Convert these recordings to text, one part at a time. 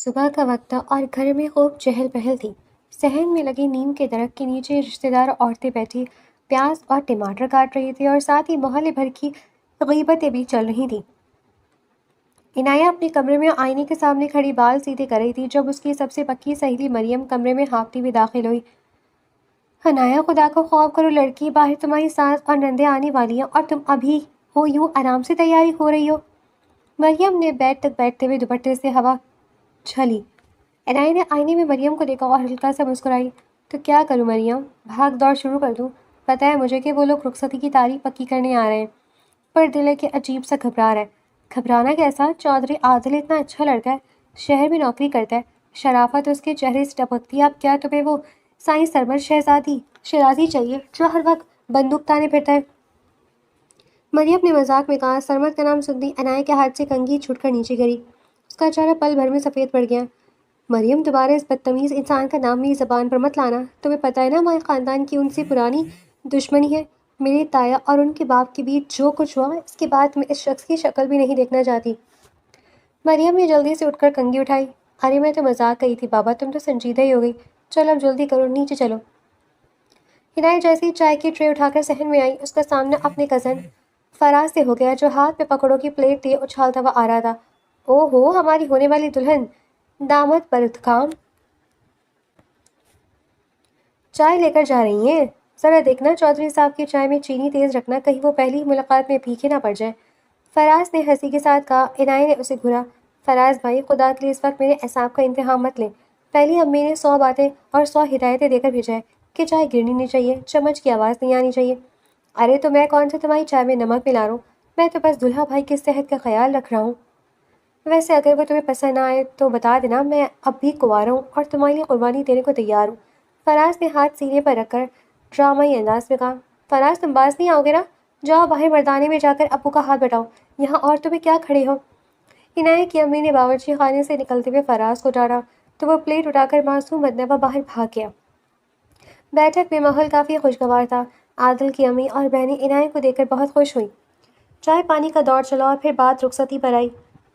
صبح کا وقت تھا اور گھر میں خوب چہل پہل تھی۔ صحن میں لگے نیم کے درخت کے نیچے رشتہ دار عورتیں بیٹھی پیاز اور ٹماٹر کاٹ رہی تھی اور ساتھ ہی محلے بھر کی غیبتیں بھی چل رہی تھیں۔ عنایہ اپنے کمرے میں آئینے کے سامنے کھڑی بال سیدھے کر رہی تھی جب اس کی سب سے پکی سہیلی مریم کمرے میں ہانپتی ہوئی داخل ہوئی۔ عنایہ، خدا کو خوف کرو لڑکی، باہر تمہاری ساس اور نندیں آنے والی ہیں اور تم ابھی ہو یوں آرام سے تیاری ہو رہی ہو۔ مریم نے بیڈ تک بیٹھتے ہوئے دوپٹے سے ہوا جھلی۔ عنایہ نے آئینے میں مریم کو دیکھا اور ہلکا سا مسکرائی۔ تو کیا کروں مریم، بھاگ دوڑ شروع کر دوں؟ پتہ ہے مجھے کہ وہ لوگ رخصتی کی تاریخ پکی کرنے آ رہے ہیں، پر دل ہے کہ عجیب سا گھبرا رہا ہے۔ گھبرانا کیسا؟ چودھری عادل اتنا اچھا لڑکا ہے، شہر میں نوکری کرتا ہے، شرافت اس کے چہرے سے ٹپکتی ہے۔ اب کیا تمہیں وہ سائیں سرمد شیرازی چاہیے جو ہر وقت بندوق تانے پھرتا ہے؟ مریم نے مذاق میں کہا۔ سرمد کا نام سنتی عنایہ کے ہاتھ سے کنگھی چھوٹ کر نیچے گری۔ اس کا چہرہ پل بھر میں سفید پڑ گیا۔ مریم، دوبارہ اس بدتمیز انسان کا نام میری زبان پر مت لانا۔ تمہیں پتہ ہے نا ہمارے خاندان کی ان سے پرانی دشمنی ہے۔ میرے تایا اور ان کے باپ کے بیچ جو کچھ ہوا، اس کے بعد میں اس شخص کی شکل بھی نہیں دیکھنا چاہتی۔ مریم نے جلدی سے اٹھ کر کنگھی اٹھائی۔ ارے میں تو مذاق کہی تھی بابا، تم تو سنجیدہ ہی ہو گئی۔ چلو اب جلدی کرو، نیچے چلو۔ عنایہ جیسے ہی چائے کی ٹرے اٹھا کر صحن میں آئی، اس کا سامنا اپنے کزن فراز سے ہو گیا جو ہاتھ میں پکوڑوں کی پلیٹ لیے اچھالتا ہوا آ رہا تھا۔ او ہو، ہماری ہونے والی دلہن، داماد پر کام چائے لے کر جا رہی ہیں؟ ذرا دیکھنا چودھری صاحب کی چائے میں چینی تیز رکھنا، کہیں وہ پہلی ملاقات میں پھیکے نہ پڑ جائے، فراز نے ہنسی کے ساتھ کہا۔ عنایہ نے اسے گھورا۔ فراز بھائی، خدا کے لیے اس وقت میرے اعصاب کا امتحان مت لیں۔ پہلی امی نے 100 باتیں اور 100 ہدایتیں دے کر بھیجا ہے کہ چائے گرنی نہیں چاہیے، چمچ کی آواز نہیں آنی چاہیے۔ ارے تو میں کون سے تمہاری چائے میں نمک ملا رہا ہوں، میں تو بس دلہا بھائی کی صحت کا خیال رکھ رہا ہوں۔ ویسے اگر وہ تمہیں پسند نہ آئے تو بتا دینا، میں اب بھی کنوارا ہوں اور تمہارے لیے قربانی دینے کو تیار ہوں، فراز نے ہاتھ سینے پر رکھ کر ڈرامائی انداز میں کہا۔ فراز، تم باز نہیں آؤ گے نا؟ جاؤ باہر مردانے میں جا کر ابو کا ہاتھ بٹاؤ، یہاں عورتوں میں کیا کھڑے ہو؟ عنایہ کی امی نے باورچی خانے سے نکلتے ہوئے فراز کو ڈانٹا تو وہ پلیٹ اٹھا کر معصوم بدنوا باہر بھاگ گیا۔ بیٹھک میں ماحول کافی خوشگوار تھا۔ عادل کی امی اور بہنیں عنایہ کو دیکھ کر بہت خوش ہوئیں۔ چائے پانی کا دور چلا اور پھر بات رخصتی پر آئی۔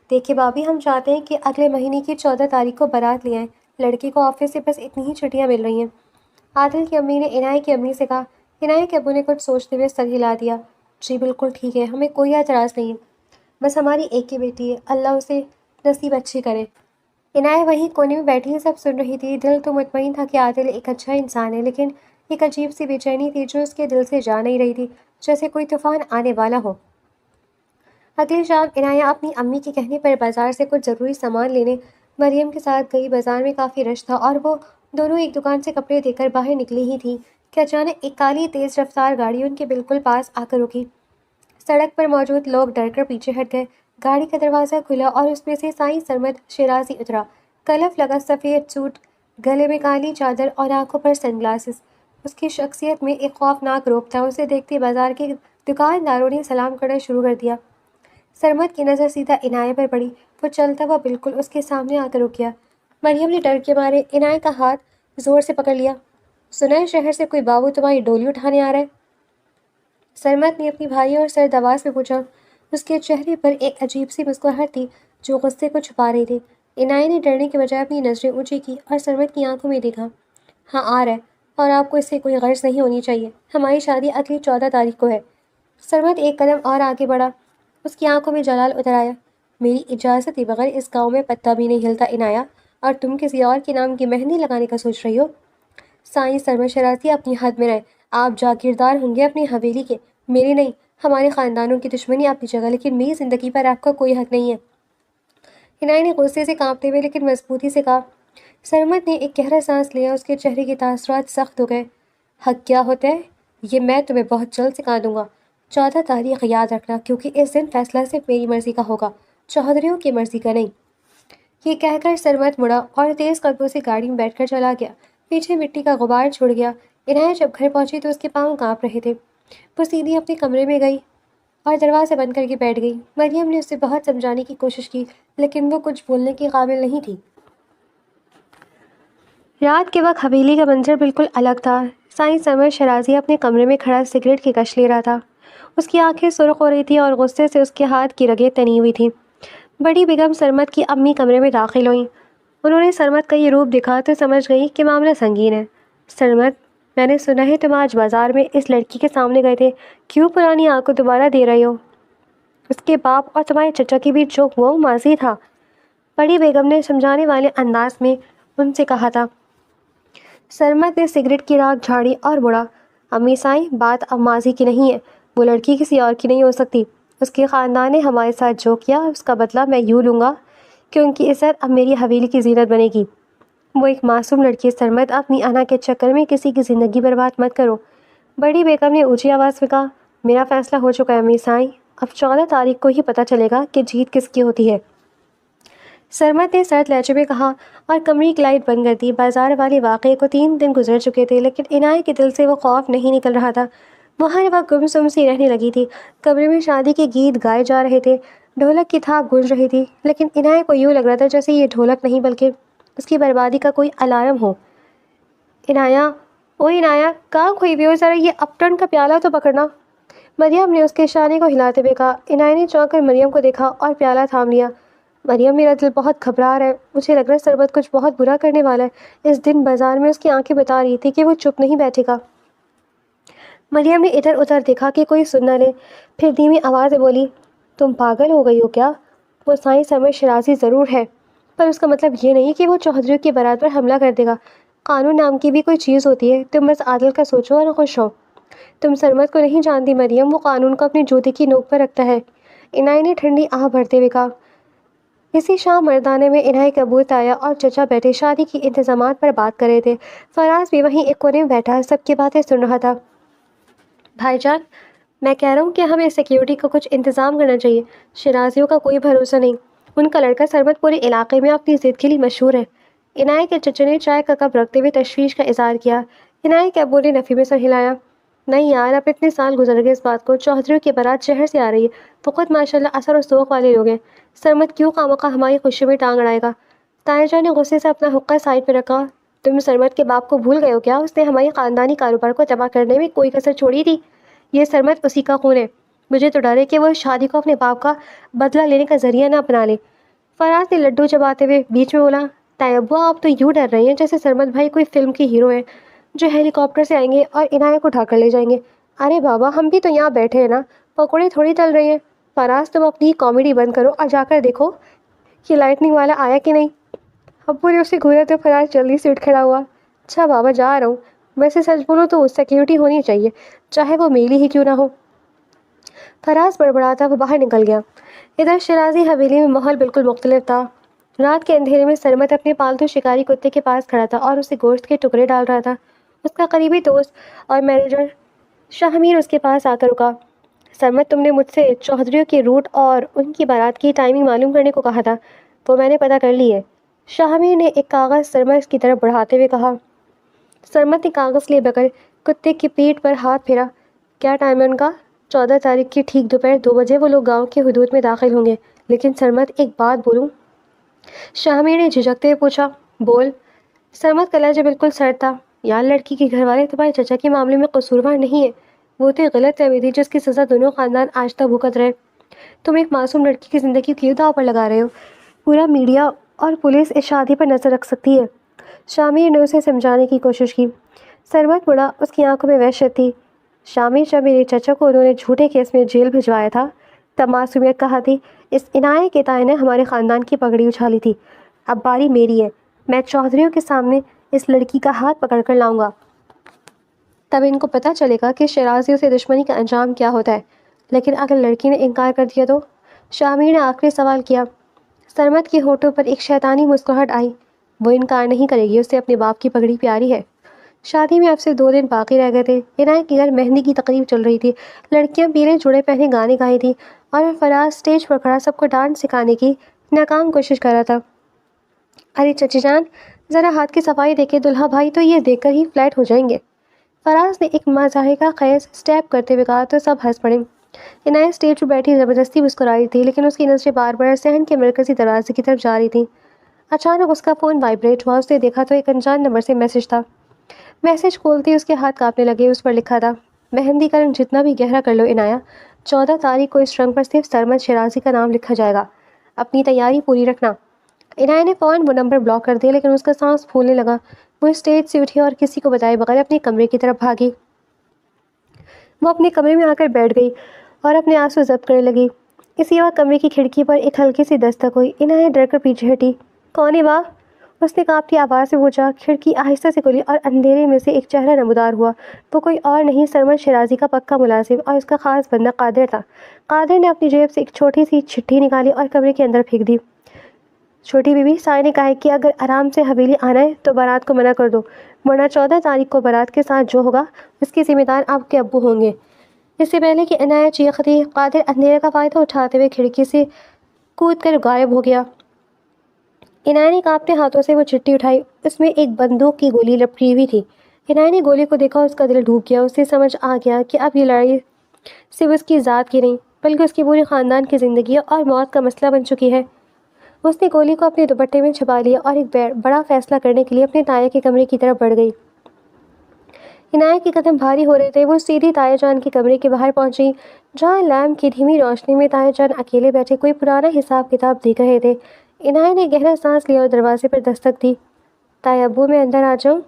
دیکھیے بھابھی، ہم چاہتے ہیں کہ اگلے مہینے کی 14 تاریخ کو بارات لے آئیں، لڑکی کو آفس سے بس اتنی ہی چھٹیاں مل رہی ہیں۔ عادل کی امی نے عنایہ کی امی سے کہا۔ عنایہ کے ابو نے کچھ سوچتے ہوئے سر ہلا دیا۔ جی بالکل ٹھیک ہے، ہمیں کوئی اعتراض نہیں ہے، بس ہماری ایک ہی بیٹی ہے، اللہ اسے نصیب اچھی کرے۔ عنایہ وہیں کونے میں بیٹھی سب سن رہی تھی۔ دل تو مطمئن تھا کہ عادل ایک اچھا انسان ہے، لیکن ایک عجیب سی بے چینی تھی جو اس کے دل سے جا نہیں رہی تھی، جیسے کوئی طوفان آنے والا ہو۔ اگلی شام عنایہ اپنی امی کے کہنے پر بازار سے کچھ ضروری سامان لینے مریم کے ساتھ گئی۔ بازار میں کافی رش تھا اور وہ دونوں ایک دکان سے کپڑے دے کر باہر نکلی ہی تھیں کہ اچانک ایک کالی تیز رفتار گاڑی ان کے بالکل پاس آ کر رکی۔ سڑک پر موجود لوگ ڈر کر پیچھے ہٹ گئے۔ گاڑی کا دروازہ کھلا اور اس میں سے سائیں سرمد شیرازی اترا۔ کلف لگا سفید سوٹ، گلے میں کالی چادر اور آنکھوں پر سن گلاسز۔ اس کی شخصیت میں ایک خوفناک رعب تھا۔ اسے دیکھتے بازار کے دکانداروں نے سلام کرنا شروع کر دیا۔ سرمد کی نظر سیدھا عنایہ پر پڑی۔ وہ چلتا ہوا بالکل اس کے سامنے آ کر رک گیا۔ مریم نے ڈر کے مارے عنایہ کا ہاتھ زور سے پکڑ لیا۔ سنا ہے شہر سے کوئی بابو تمہاری ڈولی اٹھانے آ رہا ہے؟ سرمد نے اپنی بھاری اور سرد آواز میں پوچھا۔ اس کے چہرے پر ایک عجیب سی مسکراہٹ تھی جو غصے کو چھپا رہی تھی۔ عنایہ نے ڈرنے کے بجائے اپنی نظریں اونچی کی اور سرمد کی آنکھوں میں دیکھا۔ ہاں آ رہا ہے، اور آپ کو اس سے کوئی غرض نہیں ہونی چاہیے، ہماری شادی اگلی 14 تاریخ کو ہے۔ سرمد ایک قدم اور آگے بڑھا۔ اس کی آنکھوں میں جلال اتر آیا۔ میری اجازت کے بغیر اس گاؤں میں پتا بھی نہیں ہلتا عنایہ، اور تم کسی اور کے نام کی مہندی لگانے کا سوچ رہی ہو؟ سائیں سرمد شیرازی، اپنی حد میں رہیں، آپ جاگیردار ہوں گے اپنی حویلی کے، میری نہیں۔ ہمارے خاندانوں کی دشمنی اپنی جگہ، لیکن میری زندگی پر آپ کا کوئی حق نہیں ہے۔ عنایہ نے غصے سے کانپتے ہوئے لیکن مضبوطی سے کہا۔ سرمد نے ایک گہرا سانس لیا۔ اس کے چہرے کے تاثرات سخت ہو گئے۔ حق کیا ہوتا ہے یہ میں تمہیں بہت جلد سکھا دوں گا۔ 14 تاریخ یاد رکھنا، کیونکہ اس دن فیصلہ صرف میری مرضی کا ہوگا، چودھریوں کی مرضی کا نہیں۔ یہ کہہ کر سرمد مڑا اور تیز قدموں سے گاڑی میں بیٹھ کر چلا گیا۔ پیچھے مٹی کا غبار چھوڑ گیا۔ عنایہ جب گھر پہنچی تو اس کے پاؤں کانپ رہے تھے۔ وہ سیدھی اپنے کمرے میں گئی اور دروازہ بند کر کے بیٹھ گئی۔ مریم نے اسے بہت سمجھانے کی کوشش کی، لیکن وہ کچھ بولنے کے قابل نہیں تھی۔ رات کے وقت حویلی کا منظر بالکل الگ تھا۔ سائیں سرمد شیرازی اپنے کمرے میں کھڑا سگریٹ کی کش لے رہا تھا۔ اس کی آنکھیں سرخ ہو رہی تھیں اور غصے سے اس کے ہاتھ کی رگیں تنی ہوئی تھیں۔ بڑی بیگم سرمد کی امی کمرے میں داخل ہوئیں۔ انہوں نے سرمد کا یہ روپ دکھا تو سمجھ گئی کہ معاملہ سنگین ہے۔ سرمد، میں نے سنا ہے تم آج بازار میں اس لڑکی کے سامنے گئے تھے، کیوں پرانی آگ کو دوبارہ دے رہے ہو؟ اس کے باپ اور تمہارے چچا کے بیچ جو ہوا وہ ماضی تھا، بڑی بیگم نے سمجھانے والے انداز میں ان سے کہا تھا۔ سرمد نے سگریٹ کی راکھ جھاڑی اور مڑا۔ امی سائیں، بات اب ماضی کی نہیں ہے، وہ لڑکی کسی اور کی نہیں ہو سکتی۔ اس کے خاندان نے ہمارے ساتھ جو کیا اس کا بدلہ میں یوں لوں گا کہ ان کی عزت اب میری حویلی کی زینت بنے گی۔ وہ ایک معصوم لڑکی ہے سرمد، اپنی انا کے چکر میں کسی کی زندگی برباد مت کرو۔ بڑی بیگم نے اونچی آواز میں کہا۔ میرا فیصلہ ہو چکا ہے امی سائیں، اب 14 تاریخ کو ہی پتہ چلے گا کہ جیت کس کی ہوتی ہے۔ سرمد نے سرد لہجے میں کہا اور کمرے کی لائٹ بند کر دی۔ بازار والے واقعے کو 3 دن گزر چکے تھے، لیکن عنایت کے دل سے وہ خوف نہیں نکل رہا تھا۔ وہ ہر وقت گمسم سی رہنے لگی تھی۔ کمرے میں شادی کے گیت گائے جا رہے تھے، ڈھولک کی تھاپ گونج رہی تھی، لیکن عنایت کو یوں لگ رہا تھا جیسے یہ ڈھولک نہیں بلکہ اس کی بربادی کا کوئی الارم ہو۔ عنایت، او عنایت، کہاں کھوئی ہوئی ہو؟ ذرا یہ اپ ٹرن کا پیالہ تو پکڑنا۔ مریم نے اس کے اشارے کو ہلاتے ہوئے کہا۔ عنایت نے چونک کر مریم کو دیکھا اور پیالہ تھام لیا۔ مریم، میرا دل بہت گھبرا رہا ہے، مجھے لگ رہا ہے سربت کچھ بہت برا کرنے والا ہے۔ اس دن بازار میں اس کی آنکھیں بتا رہی تھی کہ وہ چپ نہیں بیٹھے گا۔ مریم نے ادھر ادھر دیکھا کہ کوئی سن نہ لے، پھر دھیمی آواز میں بولی، تم پاگل ہو گئی ہو کیا؟ وہ سائیں سرمد شرازی ضرور ہے، پر اس کا مطلب یہ نہیں کہ وہ چوہدریوں کی بارات پر حملہ کر دے گا۔ قانون نام کی بھی کوئی چیز ہوتی ہے، تم بس عادل کا سوچو اور خوش ہو۔ تم سرمد کو نہیں جانتی مریم، وہ قانون کو اپنے جوتے کی نوک پر رکھتا ہے۔ عنایت نے ٹھنڈی آہ بھرتے ہوئے کہا۔ اسی شام مردانے میں عنایت کا بوت آیا اور چچا بیٹھے شادی کی انتظامات پر بات کر رہے تھے۔ فراز بھی وہیں ایک کونے میں بیٹھا سب کی باتیں سن رہا تھا۔ بھائی جان، میں کہہ رہا ہوں کہ ہمیں سیکیورٹی کا کچھ انتظام کرنا چاہیے، شرازیوں کا کوئی بھروسہ نہیں، ان کا لڑکا سرمد پورے علاقے میں اپنی ضد کے لیے مشہور ہے۔ عنایت کے چچا نے چائے کا کپ رکھتے ہوئے تشویش کا اظہار کیا۔ عنایت کے ابو نے نفی میں سر ہلایا۔ نہیں یار، اب اتنے سال گزر گئے اس بات کو، چوہدریوں کی بارات شہر سے آ رہی ہے، وہ خود ماشاءاللہ اثر و ذوق والے لوگ ہیں، سرمد کیوں خواہ ہماری خوشی میں ٹانگ اڑائے گا؟ تایا جان نے غصے سے اپنا حقہ سائڈ پہ رکھا۔ تم سرمد کے باپ کو بھول گئے ہو کیا؟ اس نے ہمارے خاندانی کاروبار کو تباہ کرنے میں کوئی کسر چھوڑی تھی۔ یہ سرمد اسی کا خون ہے، مجھے تو ڈر ہے کہ وہ اس شادی کو اپنے باپ کا بدلہ لینے کا ذریعہ نہ اپنا لے۔ فراز نے لڈو چباتے ہوئے بیچ میں بولا۔ تایا ابو، آپ تو یوں ڈر رہے ہیں جیسے سرمد بھائی کوئی فلم کے ہیرو ہیں جو ہیلی کاپٹر سے آئیں گے اور عنایت کو اٹھا کر لے جائیں گے۔ ارے بابا، ہم بھی تو یہاں بیٹھے ہیں نا، پکوڑے تھوڑی تل رہے ہیں۔ فراز، تم اپنی کامیڈی بند کرو اور جا کر دیکھو کہ لائٹننگ والا آیا کہ نہیں۔ ابو نے اسے گھورا تو فراز جلدی سے اٹھ کھڑا ہوا۔ اچھا بابا، جا رہا ہوں، ویسے سچ بولو تو سیکیورٹی ہونی چاہیے، چاہے وہ میلی ہی کیوں نہ ہو۔ فراز بڑبڑاتا وہ باہر نکل گیا۔ ادھر شرازی حویلی میں ماحول بالکل مختلف تھا۔ رات کے اندھیرے میں سرمد اپنے پالتو شکاری کتے کے پاس کھڑا تھا اور اسے گوشت کے ٹکڑے ڈال رہا تھا۔ اس کا قریبی دوست اور مینیجر شاہ میر اس کے پاس آ کر رکا۔ سرمد، تم نے مجھ سے چوہدریوں کے روٹ اور ان کی بارات کی ٹائمنگ معلوم کرنے کو کہا تھا، وہ میں نے پتہ کر لی ہے، شاہ میر نے ایک کاغذ سرمد کی طرف بڑھاتے ہوئے کہا۔ سرمد نے کاغذ لیے بغیر کتے کی پیٹھ پر ہاتھ پھیرا۔ کیا ٹائم ہے ان کا؟ 14 تاریخ کی ٹھیک دوپہر 2 بجے وہ لوگ گاؤں کی حدود میں داخل ہوں گے۔ لیکن سرمد، ایک بات بولوں؟ شاہ میر نے جھجکتے ہوئے پوچھا۔ بول۔ سرمد کا لہجہ بالکل سرد تھا۔ یار، لڑکی کے گھر والے تمہارے چچا کے معاملے میں قصوروار نہیں ہے، وہ تو ایک غلط فہمی تھی جس کی سزا دونوں خاندان آج تک بھگت رہے۔ تم ایک معصوم لڑکی کی زندگی کیوں داؤ پر لگا رہے ہو؟ پورا میڈیا اور پولیس اس شادی پر نظر رکھ سکتی ہے۔ شاہ میر نے اسے سمجھانے کی کوشش کی۔ سرمد مڑا، اس کی آنکھوں میں وحشت تھی۔ شاہ میر، جب میرے چچا کو انہوں نے جھوٹے کیس میں جیل بھجوایا تھا تب معصومیت کہا تھی، اس عنایت کے تائے نے ہمارے خاندان کی پگڑی اچھالی تھی، اب باری میری ہے، میں چوہدریوں کے سامنے اس لڑکی کا ہاتھ پکڑ کر لاؤں گا، تب ان کو پتہ چلے گا کہ شرازیوں سے دشمنی کا انجام کیا ہوتا ہے۔ لیکن اگر لڑکی نے انکار کر دیا تو؟ شاہ میر نے آخری سوال کیا۔ سرمد کے ہونٹوں پر ایک شیطانی مسکراہٹ آئی۔ وہ انکار نہیں کرے گی، اسے اپنے باپ کی پگڑی پیاری ہے۔ شادی میں اب سے 2 دن باقی رہ گئے تھے۔ عنایت کے گھر مہندی کی تقریب چل رہی تھی، لڑکیاں پیلے جوڑے پہنے گانے گائے تھیں اور فراز اسٹیج پر کھڑا سب کو ڈانس سکھانے کی ناکام کوشش کر رہا تھا۔ ارے چچی جان، ذرا ہاتھ کی صفائی دیکھے، دلہا بھائی تو یہ دیکھ کر ہی فلیٹ ہو جائیں گے، فراز نے ایک مضحکہ خیز اسٹیپ کرتے ہوئے کہا تو سب ہنس پڑے۔ عنایت اسٹیج پر بیٹھی زبردستی مسکرا رہی تھی، لیکن اس کی نظریں بار بار صحن کے مرکزی دروازے کی طرف جا رہی تھیں۔ اچانک اس کا فون وائبریٹ ہوا، اس نے دیکھا تو ایک انجان نمبر سے میسج تھا۔ میسج کھولتے اس کے ہاتھ کانپنے لگے۔ اس پر لکھا تھا، مہندی کا رنگ جتنا بھی گہرا کر لو عنایت، 14 تاریخ کو اس رنگ پر صرف سرمد شرازی کا نام لکھا جائے گا، اپنی تیاری پوری رکھنا۔ عنایت نے فوراً وہ نمبر بلاک کر دیا، لیکن اس کا سانس پھولنے لگا۔ وہ اسٹیج سے اٹھی اور کسی کو بتائے بغیر اپنے کمرے کی طرف بھاگی۔ وہ اپنے کمرے میں آ کر بیٹھ گئی اور اپنے آنسو ضبط کرنے لگی۔ اسی وقت کمرے کی کھڑکی پر ایک ہلکی سی دستک ہوئی۔ عنایت ڈر کر پیچھے ہٹی۔ کون ہے وہاں؟ اس نے کانپتی آواز سے پوچھا۔ کھڑکی آہستہ سے کھلی اور اندھیرے میں سے ایک چہرہ نمودار ہوا۔ وہ کوئی اور نہیں، سرمد شیرازی کا پکا ملازم اور اس کا خاص بندہ قادر تھا۔ قادر نے اپنی جیب سے ایک چھوٹی سی چٹھی نکالی اور کمرے کے اندر پھینک دی۔ چھوٹی بی بی، سائے نے کہا ہے کہ اگر آرام سے حویلی آنا ہے تو بارات کو منع کر دو، ورنہ 14 تاریخ کو بارات کے ساتھ جو ہوگا اس کے ذمہ دار آپ کے ابو ہوں گے۔ اس سے پہلے کہ عنایت چیختی، قادر اندھیرے کا فائدہ اٹھاتے ہوئے کھڑکی سے کود کر غائب ہو گیا۔ عنایت نے کانپتے ہاتھوں سے وہ چٹھی اٹھائی۔ اس میں ایک بندوق کی گولی لپٹی ہوئی تھی۔ عنایت نے گولی کو دیکھا اور اس کا دل ڈوب گیا۔ اسے سمجھ آ گیا کہ اب یہ لڑائی صرف اس کی ذات کی نہیں بلکہ اس کی پورے خاندان کی زندگی اور موت کا مسئلہ بن چکی ہے۔ اس نے گولی کو اپنے دوپٹے میں چھپا لیا اور ایک بڑا فیصلہ کرنے کے لیے اپنے تایا کے کمرے کی طرف بڑھ گئی۔ عنایت کے قدم بھاری ہو رہے تھے۔ وہ سیدھی تایا جان کے کمرے کے باہر پہنچی، جہاں لیمپ کی دھیمی روشنی میں تایا جان اکیلے بیٹھے کوئی پرانا حساب کتاب دیکھ رہے تھے۔ عنایت نے گہرا سانس لیا اور دروازے پر دستک دی۔ تایا ابو، میں اندر آ جاؤں؟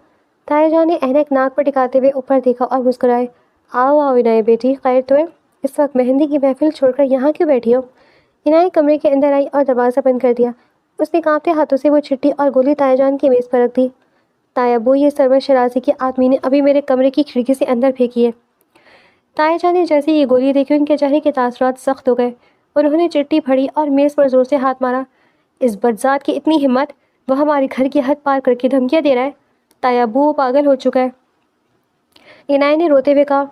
تایا جان نے اینک ناک پر ٹکاتے ہوئے اوپر دیکھا اور مسکرائے۔ آؤ آؤ عنایت بیٹی، خیر تو ہے؟ اس وقت مہندی کی محفل چھوڑ کر یہاں کیوں بیٹھی ہو؟ عنایت کمرے کے اندر آئی اور دروازہ بند کر دیا۔ اس نے کانپتے ہاتھوں سے وہ چٹھی اور گولی تایا جان کی میز پر رکھ دی۔ تایا ابو، یہ سرور شرازی کے آدمی نے ابھی میرے کمرے کی کھڑکی سے اندر پھینکی ہے۔ تایا جان نے جیسے یہ گولی دیکھی ان کے چہرے کے تاثرات سخت ہو گئے۔ انہوں نے چٹھی پھڑی اور میز پر زور سے ہاتھ مارا۔ اس بدذات کی اتنی ہمت، وہ ہمارے گھر کی حد پار کر کے دھمکیاں دے رہا ہے۔ تایا ابو، وہ پاگل ہو چکا ہے، عنایت نے روتے ہوئے کہا۔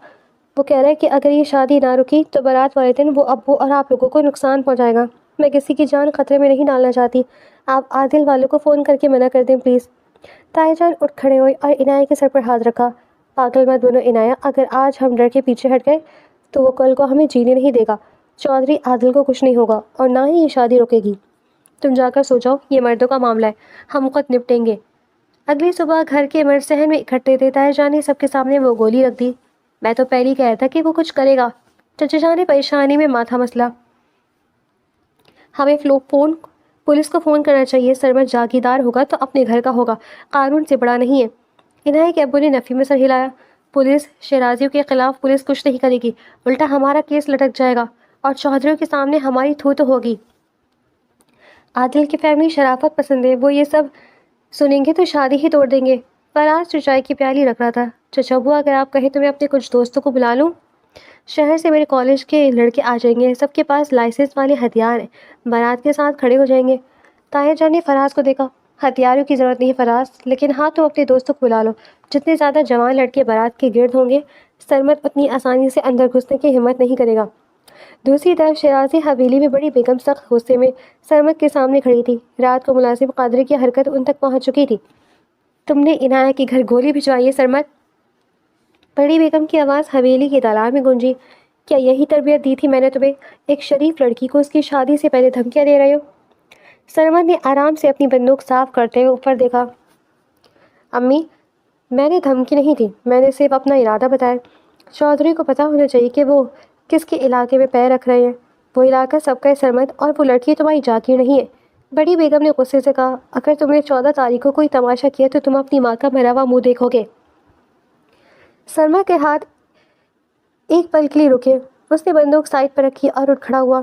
وہ کہہ رہا ہے کہ اگر یہ شادی نہ رکی تو بارات والے دن وہ ابو اور آپ لوگوں کو نقصان پہنچائے گا۔ میں کسی کی جان خطرے میں نہیں ڈالنا چاہتی۔ آپ عادل والوں کو فون کر کے منع کر دیں پلیز۔ تایا جان اٹھ کھڑے ہوئے اور عنایت کے سر پر ہاتھ رکھا۔ پاگل مت بنو عنایت، اگر آج ہم ڈر کے پیچھے ہٹ گئے تو وہ کل کو ہمیں جینے نہیں دے گا۔ چودھری عادل کو کچھ نہیں ہوگا اور نہ ہی یہ شادی رکے گی۔ تم جا کر سو جاؤ، یہ مردوں کا معاملہ ہے، ہم خود نپٹیں گے۔ اگلی صبح گھر کے مرد صحن میں اکٹھے تھے۔ تایا جان نے سب کے سامنے وہ گولی رکھ دی۔ میں تو پہلے ہی کہہ رہا تھا کہ وہ کچھ کرے گا، چچا جان نے پریشانی میں ماتھا مسلا۔ ہمیں پولیس کو فون کرنا چاہیے، سرمد جاگیردار ہوگا تو اپنے گھر کا ہوگا، قانون سے بڑا نہیں ہے۔ عنایت کے ابو نے نفی میں سر ہلایا۔ پولیس شیرازیوں کے خلاف پولیس کچھ نہیں کرے گی، الٹا ہمارا کیس لٹک جائے گا اور چودھریوں کے سامنے ہماری تھو تو ہوگی۔ عادل کی فیملی شرافت پسند ہے، وہ یہ سب سنیں گے تو شادی ہی توڑ دیں گے۔ فراز جو چائے کی پیالی رکھ رہا تھا۔ چچا ابو، اگر آپ کہیں تو میں اپنے کچھ دوستوں کو بلا لوں؟ شہر سے میرے کالج کے لڑکے آ جائیں گے، سب کے پاس لائسنس والے ہتھیار ہیں، بارات کے ساتھ کھڑے ہو جائیں گے۔ تایا جان نے فراز کو دیکھا۔ ہتھیاروں کی ضرورت نہیں فراز، لیکن ہاں تم اپنے دوستوں کو بلا لو۔ جتنے زیادہ جوان لڑکے بارات کے گرد ہوں گے، سرمد اتنی آسانی سے اندر گھسنے کی ہمت نہیں کرے گا۔ دوسری طرف شیرازی حویلی میں بڑی بیگم سخت غصے میں سرمد کے سامنے کھڑی تھی۔ رات کو ملازم قادر کی حرکت ان تک پہنچ چکی تھی۔ تم نے عنایت کے گھر گولی بھجوائی ہے سرمد؟ بڑی بیگم کی آواز حویلی کی دالان میں گونجی۔ کیا یہی تربیت دی تھی میں نے تمہیں؟ ایک شریف لڑکی کو اس کی شادی سے پہلے دھمکیاں دے رہے ہو؟ سرمد نے آرام سے اپنی بندوق صاف کرتے ہوئے اوپر دیکھا۔ امی، میں نے دھمکی نہیں دی، میں نے صرف اپنا ارادہ بتایا۔ چودھری کو پتہ ہونا چاہیے کہ وہ کس کے علاقے میں پیر رکھ رہے ہیں۔ وہ علاقہ سب کا ہے سرمد، اور وہ لڑکی تمہاری جاگیر نہیں ہے۔ بڑی بیگم نے غصے سے کہا۔ اگر تم نے 14 تاریخ کو کوئی تماشا کیا تو تم اپنی ماں کا مرا ہوا منہ دیکھو گے۔ سرمد کے ہاتھ ایک پل کے لیے رکے۔ اس نے بندوق سائڈ پر رکھی اور اٹھ کھڑا ہوا۔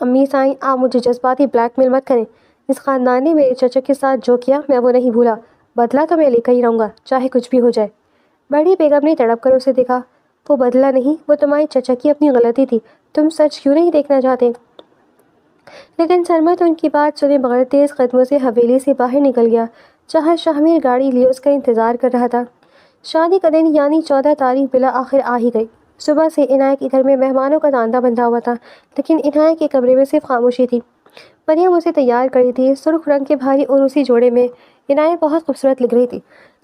امی سائیں، آپ مجھے جذباتی بلیک میل مت کریں۔ اس خاندان نے میرے چچا کے ساتھ جو کیا میں وہ نہیں بھولا، بدلہ تو میں لے کر ہی رہوں گا، چاہے کچھ بھی ہو جائے۔ بڑی بیگم نے تڑپ کر اسے دیکھا۔ وہ بدلہ نہیں، وہ تمہارے چچا کی اپنی غلطی تھی، تم سچ کیوں نہیں دیکھنا چاہتے؟ لیکن سرمد ان کی بات سنے بغیر تیز قدموں سے حویلی سے باہر نکل گیا، جہاں شاہمیر گاڑی لیے اس کا انتظار کر رہا تھا۔ شادی کا دن یعنی 14 تاریخ بالآخر آ ہی گئی۔ صبح سے عنایت کے گھر میں مہمانوں کا تانتا بندھا ہوا تھا، لیکن عنایت کے کمرے میں صرف خاموشی تھی۔ مریم اسے تیار کری تھی۔ سرخ رنگ کے بھاری عروسی جوڑے میں عنایت بہت خوبصورت لگ رہی تھی،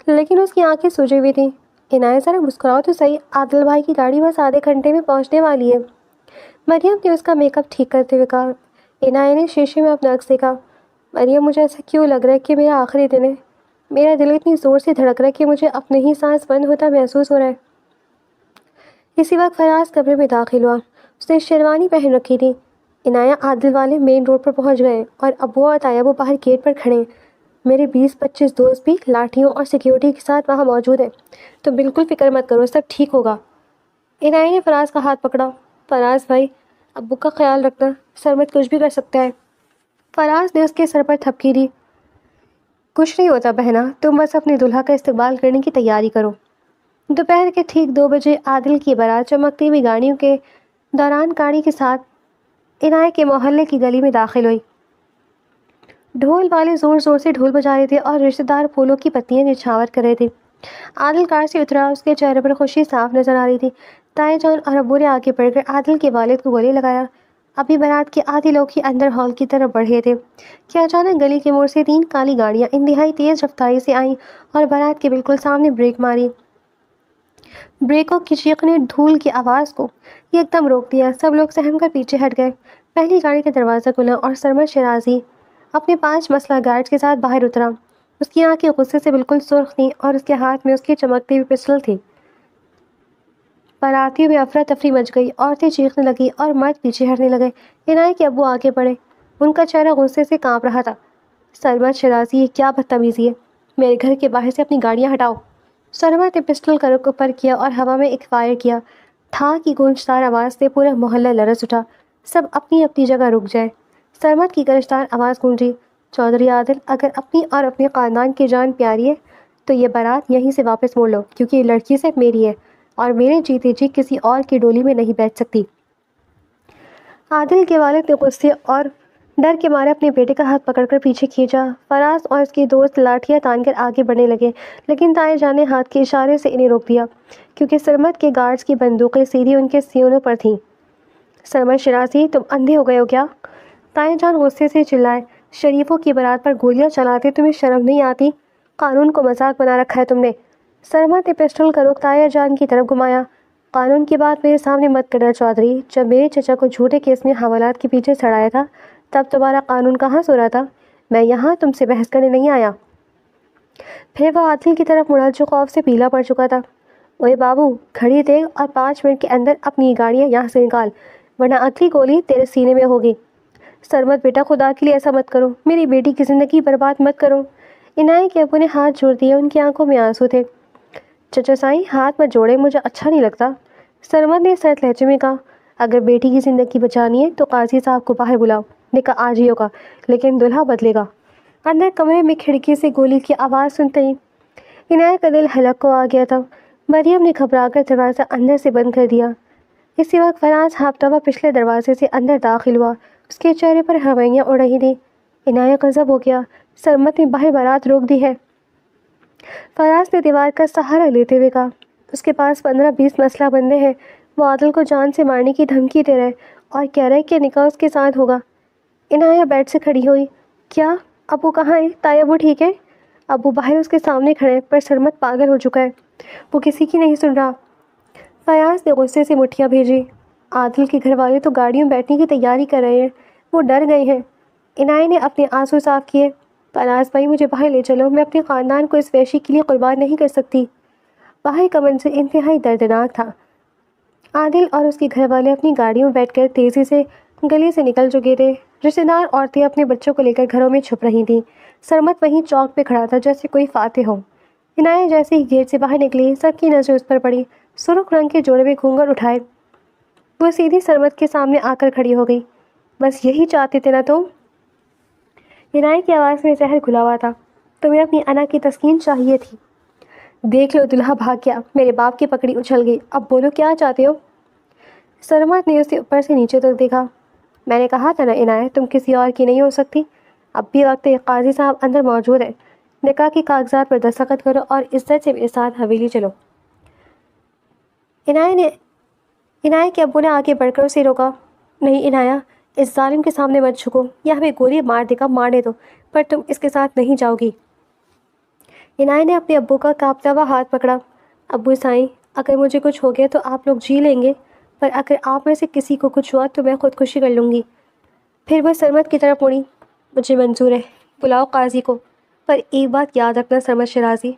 لیکن اس کی آنکھیں سوجی ہوئی تھیں۔ عنایت، ذرا مسکراؤ تو صحیح، عادل بھائی کی گاڑی بس آدھے گھنٹے میں پہنچنے والی ہے۔ مریم نے اس کا میک اپ ٹھیک کرتے ہوئے کہا۔ عنایت نے شیشے میں اپنا عکس دیکھا۔ مریم، مجھے ایسا کیوں لگ رہا ہے کہ میرا آخری دن ہے؟ میرا دل اتنی زور سے دھڑک رہا ہے کہ مجھے اپنے ہی سانس بند ہوتا محسوس ہو رہا ہے۔ اسی وقت فراز کمرے میں داخل ہوا۔ اس نے شیروانی پہن رکھی تھی۔ عنایہ عادل والے مین روڈ پر پہنچ گئے اور ابو اور طیبو باہر گیٹ پر کھڑے ہیں۔ میرے 20-25 دوست بھی لاٹھیوں اور سیکیورٹی کے ساتھ وہاں موجود ہیں، تو بالکل فکر مت کرو، سب ٹھیک ہوگا۔ عنایہ نے فراز کا ہاتھ پکڑا۔ فراز بھائی، ابو کا خیال رکھنا، سرمد کچھ بھی کر سکتا ہے۔ فراز نے اس کے سر پر تھپکی دی۔ کچھ نہیں ہوتا بہنا، تم بس اپنے دلہا کا استقبال کرنے کی تیاری کرو۔ دوپہر کے ٹھیک 2 بجے عادل کی بارات چمکتی ہوئی گاڑیوں کے دوران کاڑی کے ساتھ عنایہ کے محلے کی گلی میں داخل ہوئی۔ ڈھول والے زور زور سے ڈھول بجا رہے تھے اور رشتہ دار پھولوں کی پتیاں نچھاور کر رہے تھے۔ عادل کار سے اترا، اس کے چہرے پر خوشی صاف نظر آ رہی تھی۔ تائی جان اور ابو نے آگے بڑھ کر عادل کے والد کو گلے لگایا۔ ابھی بارات کے آدھی لوگ ہی اندر ہال کی طرف بڑھ رہے تھے کہ اچانک گلی کے موڑ سے 3 کالی گاڑیاں انتہائی تیز رفتاری سے آئیں اور بارات کے بالکل سامنے بریک ماری۔ بریکوں کی چیخ نے دھول کی آواز کو ایک دم روک دیا۔ سب لوگ سہم کر پیچھے ہٹ گئے۔ پہلی گاڑی کا دروازہ کھلا اور سرمد شیرازی اپنے 5 مسلح گارڈز کے ساتھ باہر اترا۔ اس کی آنکھیں غصے سے بالکل سرخ تھیں اور اس کے ہاتھ میں اس کی چمکتی ہوئی پسٹل تھی۔ باراتیوں میں افراتفری مچ گئی، عورتیں چیخنے لگیں اور مرد پیچھے ہٹنے لگے۔ عنایہ کے ابو آگے بڑھے، ان کا چہرہ غصے سے کانپ رہا تھا۔ سرمد شیرازی، یہ کیا بدتمیزی ہے؟ میرے گھر کے باہر سے اپنی گاڑیاں ہٹاؤ۔ سرمد نے پسٹل کا رخ اوپر کیا اور ہوا میں ایک فائر کیا۔ تھا کی گونجدار آواز سے پورا محلہ لرز اٹھا۔ سب اپنی اپنی جگہ رک جائے۔ سرمد کی گرجدار آواز گونجی، چودھری عادل، اگر اپنی اور اپنے خاندان کی جان پیاری ہے تو یہ بارات یہیں سے واپس موڑ لو، کیونکہ یہ لڑکی صرف میری ہے اور میرے جیتے جی کسی اور کی ڈولی میں نہیں بیٹھ سکتی۔ عادل کے والد نے غصے اور ڈر کے مارے اپنے بیٹے کا ہاتھ پکڑ کر پیچھے کھینچا۔ فراز اور اس کے دوست لاٹھیاں تان کر آگے بڑھنے لگے، لیکن تائی جان نے ہاتھ کے اشارے سے انہیں روک دیا، کیونکہ سرمد کے گارڈز کی بندوقیں سیدھی ان کے سینوں پر تھیں۔ سرمد شیرازی، تم اندھے ہو گئے ہو کیا؟ تائی جان غصے سے چلائے، شریفوں کی بارات پر گولیاں چلاتے تمہیں شرم نہیں آتی؟ قانون کو مذاق بنا رکھا ہے تم نے۔ سرمد نے پسٹل کا رخ تائی جان کی طرف گھمایا۔ قانون کی بات میرے سامنے مت کرنا چودھری، جب میرے چچا کو جھوٹے کیس میں حوالات کے پیچھے سڑایا تھا تب تمہارا قانون کہاں سو رہا تھا؟ میں یہاں تم سے بحث کرنے نہیں آیا۔ پھر وہ عادل کی طرف مڑا جو خوف سے پیلا پڑ چکا تھا۔ اوئے بابو، گھڑی دیکھ اور 5 منٹ کے اندر اپنی گاڑیاں یہاں سے نکال، ورنہ اگلی گولی تیرے سینے میں ہوگی۔ سرمد بیٹا، خدا کے لیے ایسا مت کرو، میری بیٹی کی زندگی برباد مت کرو۔ عنایہ کے ابو نے ہاتھ جوڑ دیے، ان کی آنکھوں میں آنسو تھے۔ چچا سائیں، ہاتھ مت جوڑے، مجھے اچھا نہیں لگتا۔ سرمد نے سرد لہجے میں کہا، اگر بیٹی کی زندگی بچانی ہے تو قاضی صاحب کو باہر بلاؤ، نکاح آج ہی ہوگا، لیکن دلہا بدلے گا۔ اندر کمرے میں کھڑکی سے گولی کی آواز سنتے ہی عنایہ کا دل حلق کو آ گیا تھا۔ مریم نے گھبرا کر دروازہ اندر سے بند کر دیا۔ اسی وقت فراز ہاپتا ہوا پچھلے دروازے سے اندر داخل ہوا، اس کے چہرے پر ہوائیاں اڑ رہی تھیں۔ عنایہ غضب ہو گیا، سرمد نے باہر بارات روک دی ہے۔ فراز نے دیوار کا سہارا لیتے ہوئے کہا، اس کے پاس 15-20 مسلح بندے ہیں، وہ عادل کو جان سے مارنے کی دھمکی دے رہے اور کہہ رہے کہ نکاح اس کے ساتھ ہوگا۔ عنایہ بیڈ سے کھڑی ہوئی، کیا ابو کہاں ہیں؟ تائی ابو ٹھیک ہے؟ ابو باہر اس کے سامنے کھڑے ہیں، پر سرمد پاگل ہو چکا ہے، وہ کسی کی نہیں سن رہا۔ فیاض نے غصے سے مٹھیاں بھیجی، عادل کے گھر والے تو گاڑیوں میں بیٹھنے کی تیاری کر رہے ہیں، وہ ڈر گئے ہیں۔ عنایہ نے اپنے آنسو صاف کیے، فراز بھائی مجھے باہر لے چلو، میں اپنے خاندان کو اس وحشی کے لیے قربان نہیں کر سکتی۔ باہر کا منظر انتہائی دردناک تھا۔ عادل اور اس کے گھر والے اپنی گاڑیوں میں بیٹھ کر تیزی سے گلی سے نکل چکے تھے۔ رشتہ دار عورتیں اپنے بچوں کو لے کر گھروں میں چھپ رہی تھیں۔ سرمد وہیں چوک پہ کھڑا تھا جیسے کوئی فاتح ہو۔ عنایہ جیسے ہی گیٹ سے باہر نکلی، سب کی نظر اس پر پڑی۔ سرخ رنگ کے جوڑے میں گھونگھر اٹھائے وہ سیدھی سرمد کے سامنے آ کر کھڑی ہو گئی۔ بس یہی چاہتے تھے نا تم؟ عنایہ کی آواز میں زہر گھلا ہوا تھا، تمہیں اپنی انا کی تسکین چاہیے تھی۔ دیکھ لو، دلہا بھاگ گیا، میرے باپ کی پکڑی اچھل گئی، اب بولو کیا چاہتے ہو؟ سرمد نے اسے اوپر سے نیچے تک دیکھا۔ میں نے کہا تھا نا عنایہ، تم کسی اور کی نہیں ہو سکتی۔ اب بھی وقت ہے، قاضی صاحب اندر موجود ہے، نکاح کے کاغذات پر دستخط کرو اور عزت سے میرے ساتھ حویلی چلو۔ عنایہ کے ابو نے آگے بڑھ کر اسے روکا، نہیں عنایہ، اس ظالم کے سامنے مت جھکو، یہ ہمیں گولی مار دے گا، مارنے دو، پر تم اس کے ساتھ نہیں جاؤ گی۔ عنایہ نے اپنے ابو کا کانپتا ہوا ہاتھ پکڑا، ابو سائیں، اگر مجھے کچھ ہو گیا تو آپ لوگ جی لیں گے، پر اگر آپ میں سے کسی کو کچھ ہوا تو میں خودکشی کر لوں گی۔ پھر وہ سرمد کی طرف مڑی، مجھے منظور ہے، بلاؤ قاضی کو، پر ایک بات یاد رکھنا سرمد شیرازی،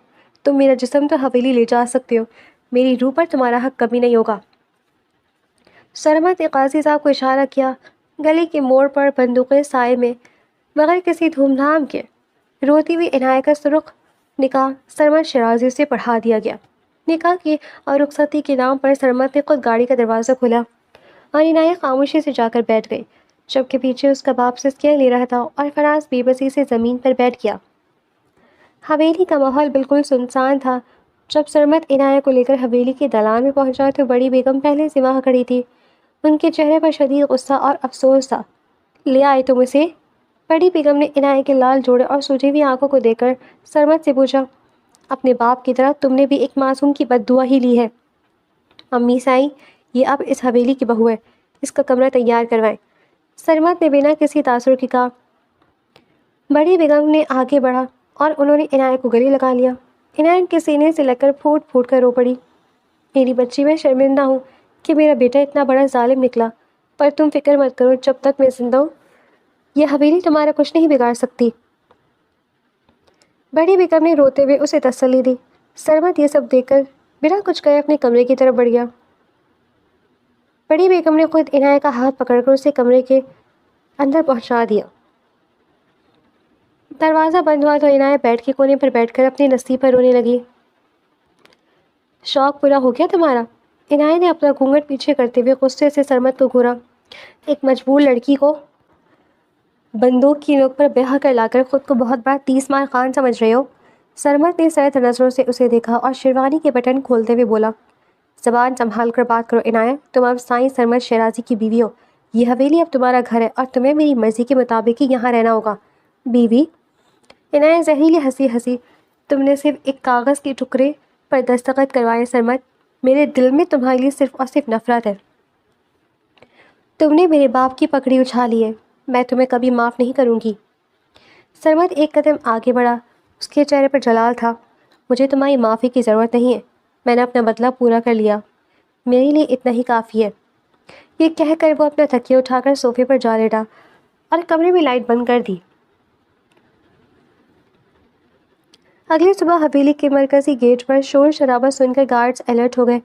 تم میرا جسم تو حویلی لے جا سکتے ہو، میری روح پر تمہارا حق کبھی نہیں ہوگا۔ سرمد نے قاضی صاحب کو اشارہ کیا، گلی کے موڑ پر بندوقیں سائے میں بغیر کسی دھوم دھام کے روتی ہوئی عنایت کا سرخ نکاح سرمد شیرازی سے پڑھا دیا گیا۔ نکاح کی اور رخصتی کے نام پر سرمد نے خود گاڑی کا دروازہ کھولا اور عنایت خاموشی سے جا کر بیٹھ گئی، جبکہ پیچھے اس کا باپ سسکیاں لے رہا تھا اور فراز بے بسی سے زمین پر بیٹھ گیا۔ حویلی کا ماحول بالکل سنسان تھا۔ جب سرمد عنایت کو لے کر حویلی کے دالان میں پہنچا تو بڑی بیگم پہلے سے وہاں کھڑی تھی۔ ان کے چہرے پر شدید غصہ اور افسوس تھا۔ لے آئے تم اسے؟ بڑی بیگم نے عنایت کے لال جوڑے اور سوجی ہوئی آنکھوں کو دیکھ کر سرمد سے پوچھا، اپنے باپ کی طرح تم نے بھی ایک معصوم کی بد دعا ہی لی ہے۔ امی سائیں، یہ اب اس حویلی کی بہو ہے، اس کا کمرہ تیار کروائیں، سرمد نے بنا کسی تاثر کے کہا۔ بڑی بیگم نے آگے بڑھا اور انہوں نے عنایت کو گلے لگا لیا۔ عنایت کے سینے سے لگ کر پھوٹ پھوٹ کر رو پڑی، میری بچی، میں شرمندہ ہوں کہ میرا بیٹا اتنا بڑا ظالم نکلا، پر تم فکر مت کرو، جب تک میں زندہ ہوں یہ حویلی تمہارا کچھ نہیں بگاڑ سکتی۔ بڑی بیگم نے روتے ہوئے اسے تسلی دی۔ سرمد یہ سب دیکھ کر بنا کچھ کہے اپنے کمرے کی طرف بڑھ گیا۔ بڑی بیگم نے خود عنایت کا ہاتھ پکڑ کر اسے کمرے کے اندر پہنچا دیا۔ دروازہ بند ہوا تو عنایت بیڈ کے کونے پر بیٹھ کر اپنی نصیب پر رونے لگی۔ شوق پورا ہو گیا تمہارا؟ عنایت نے اپنا گھونگھٹ پیچھے کرتے ہوئے غصے سے سرمد کو گھورا۔ ایک مجبور لڑکی کو بندوق کی نوک پر بیٹھا کر لا کر خود کو بہت بڑا 30 مار خان سمجھ رہے ہو؟ سرمد نے سرد نظروں سے اسے دیکھا اور شیروانی کے بٹن کھولتے ہوئے بولا، زبان سنبھال کر بات کرو عنایت، تم اب سائیں سرمد شیرازی کی بیوی ہو۔ یہ حویلی اب تمہارا گھر ہے اور تمہیں میری مرضی کے مطابق ہی یہاں رہنا ہوگا۔ بیوی؟ عنایت زہریلی ہنسی ہنسی، تم نے صرف ایک کاغذ کے ٹکڑے پر دستخط کروائے سرمد، میرے دل میں تمہارے لیے صرف اور صرف نفرت ہے۔ تم نے میرے باپ کی پگڑی اچھالی ہے، میں تمہیں کبھی معاف نہیں کروں گی۔ سرمد ایک قدم آگے بڑھا، اس کے چہرے پر جلال تھا۔ مجھے تمہاری معافی کی ضرورت نہیں ہے، میں نے اپنا بدلہ پورا کر لیا، میرے لیے اتنا ہی کافی ہے۔ یہ کہہ کر وہ اپنا تکیہ اٹھا کر صوفے پر جا لیٹا اور کمرے میں لائٹ بند کر دی۔ اگلی صبح حویلی کے مرکزی گیٹ پر شور شرابہ سن کر گارڈز الرٹ ہو گئے۔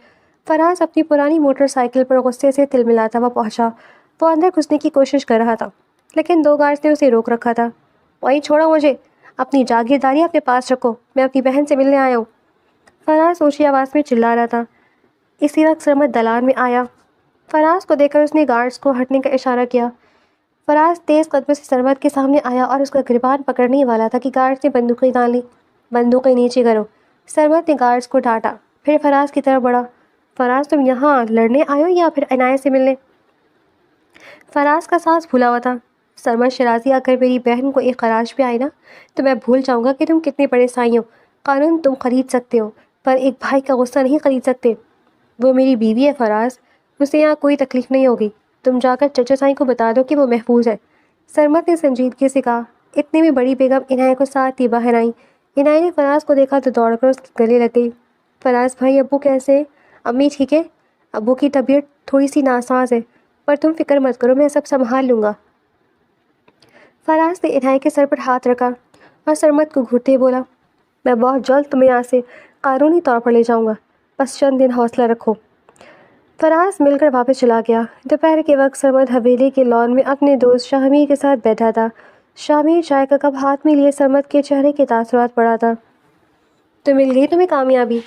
فراز اپنی پرانی موٹر سائیکل پر غصے سے تلملاتا ہوا پہنچا۔ وہ اندر گھسنے کی کوشش کر رہا تھا لیکن 2 گارڈز نے اسے روک رکھا تھا۔ وہیں چھوڑو مجھے، اپنی جاگیرداری اپنے پاس رکھو، میں اپنی بہن سے ملنے آیا ہوں، فراز اونچی آواز میں چلا رہا تھا۔ اسی وقت سرمد دالان میں آیا۔ فراز کو دیکھ کر اس نے گارڈز کو ہٹنے کا اشارہ کیا۔ فراز تیز قدموں سے سرمد کے سامنے آیا اور اس کا گریبان پکڑنے والا تھا کہ گارڈز نے بندوقیں تان لی۔ بندوقیں نیچے کرو، سرمد نے گارڈز کو ڈانٹا، پھر فراز کی طرف بڑھا۔ فراز، تم یہاں لڑنے آئے ہو یا پھر عنایت سے ملنے؟ فراز کا سانس پھولا ہوا تھا۔ سرمد شیرازی، اگر میری بہن کو ایک خراش بھی آئی نا تو میں بھول جاؤں گا کہ تم کتنے بڑے سائیں ہو۔ قانون تم خرید سکتے ہو پر ایک بھائی کا غصہ نہیں خرید سکتے۔ وہ میری بیوی ہے فراز، اسے یہاں کوئی تکلیف نہیں ہوگی، تم جا کر چچا سائیں کو بتا دو کہ وہ محفوظ ہے، سرمد نے سنجیدگی سے کہا۔ اتنے میں بڑی بیگم عنایت کو ساتھ ہی باہر آئیں۔ عنایت نے فراز کو دیکھا تو دوڑ کر اس کے گلے لگ گئی۔ فراز بھائی، ابو کیسے ہیں؟ امی ٹھیک ہے، ابو کی طبیعت تھوڑی سی ناساز ہے پر تم فکر مت کرو، میں سب سنبھال لوں گا۔ فراز نے عنایت کے سر پر ہاتھ رکھا اور سرمد کو گھورتے بولا، میں بہت جلد تمہیں یہاں سے قانونی طور پر لے جاؤں گا، بس چند دن حوصلہ رکھو۔ فراز مل کر واپس چلا گیا۔ دوپہر کے وقت سرمد حویلی کے لان میں اپنے دوست شاہمیر کے ساتھ بیٹھا تھا۔ شاہمیر چائے کا کپ ہاتھ میں لیے سرمد کے چہرے کے تاثرات پڑھا تھا۔ تو مل گئی تمہیں کامیابی،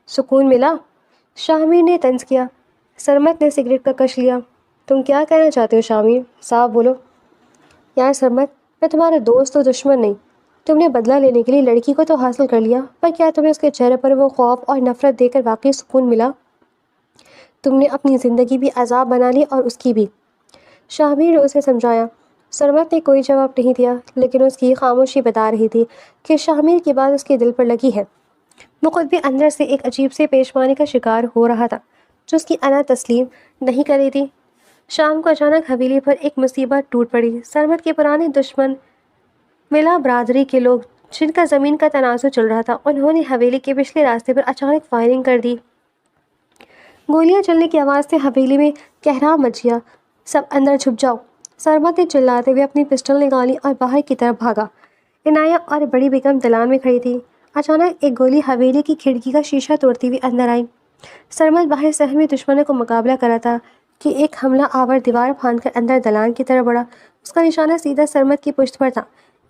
سکون ملا؟ شاہمیر نے طنز کیا۔ سرمد نے سگریٹ کا کش لیا۔ تم کیا کہنا چاہتے ہو شاہمیر؟ صاف بولو۔ یار سرمد، میں تمہارا دوست و دشمن نہیں، تم نے بدلہ لینے کے لیے لڑکی کو تو حاصل کر لیا، پر کیا تمہیں اس کے چہرے پر وہ خوف اور نفرت دیکھ کر واقعی سکون ملا؟ تم نے اپنی زندگی بھی عذاب بنا لی اور اس کی بھی۔ شاہمیر نے اسے سمجھایا۔ سرمد نے کوئی جواب نہیں دیا لیکن اس کی خاموشی بتا رہی تھی کہ شاہمیر کی بات اس کے دل پر لگی ہے۔ وہ خود بھی اندر سے ایک عجیب سے پیشمانی کا شکار ہو رہا تھا جو اس کی انا تسلیم نہیں کر رہی تھی۔ شام کو اچانک حویلی پر ایک مصیبت ٹوٹ پڑی۔ سرمد کے پرانے دشمن ملا برادری کے لوگ جن کا زمین کا تنازع چل رہا تھا، انہوں نے حویلی کے پچھلے راستے پر اچانک فائرنگ کر دی۔ گولیاں چلنے کی آواز سے حویلی میں کہرام مچ گیا۔ سب اندر چھپ جاؤ، سرمد نے چلاتے ہوئے اپنی پسٹل نکالی اور باہر کی طرف بھاگا۔ عنایت اور بڑی بیگم دالان میں کھڑی تھی۔ اچانک ایک گولی حویلی کی کھڑکی کا شیشہ توڑتی ہوئی اندر آئی۔ سرمد باہر سہمی دشمنوں کو مقابلہ کر رہا تھا کہ ایک حملہ آور دیوار پھاند کر اندر دلان کی طرف بڑھا۔ اس کا نشانہ سیدھا سرمد کی پشت پر تھا۔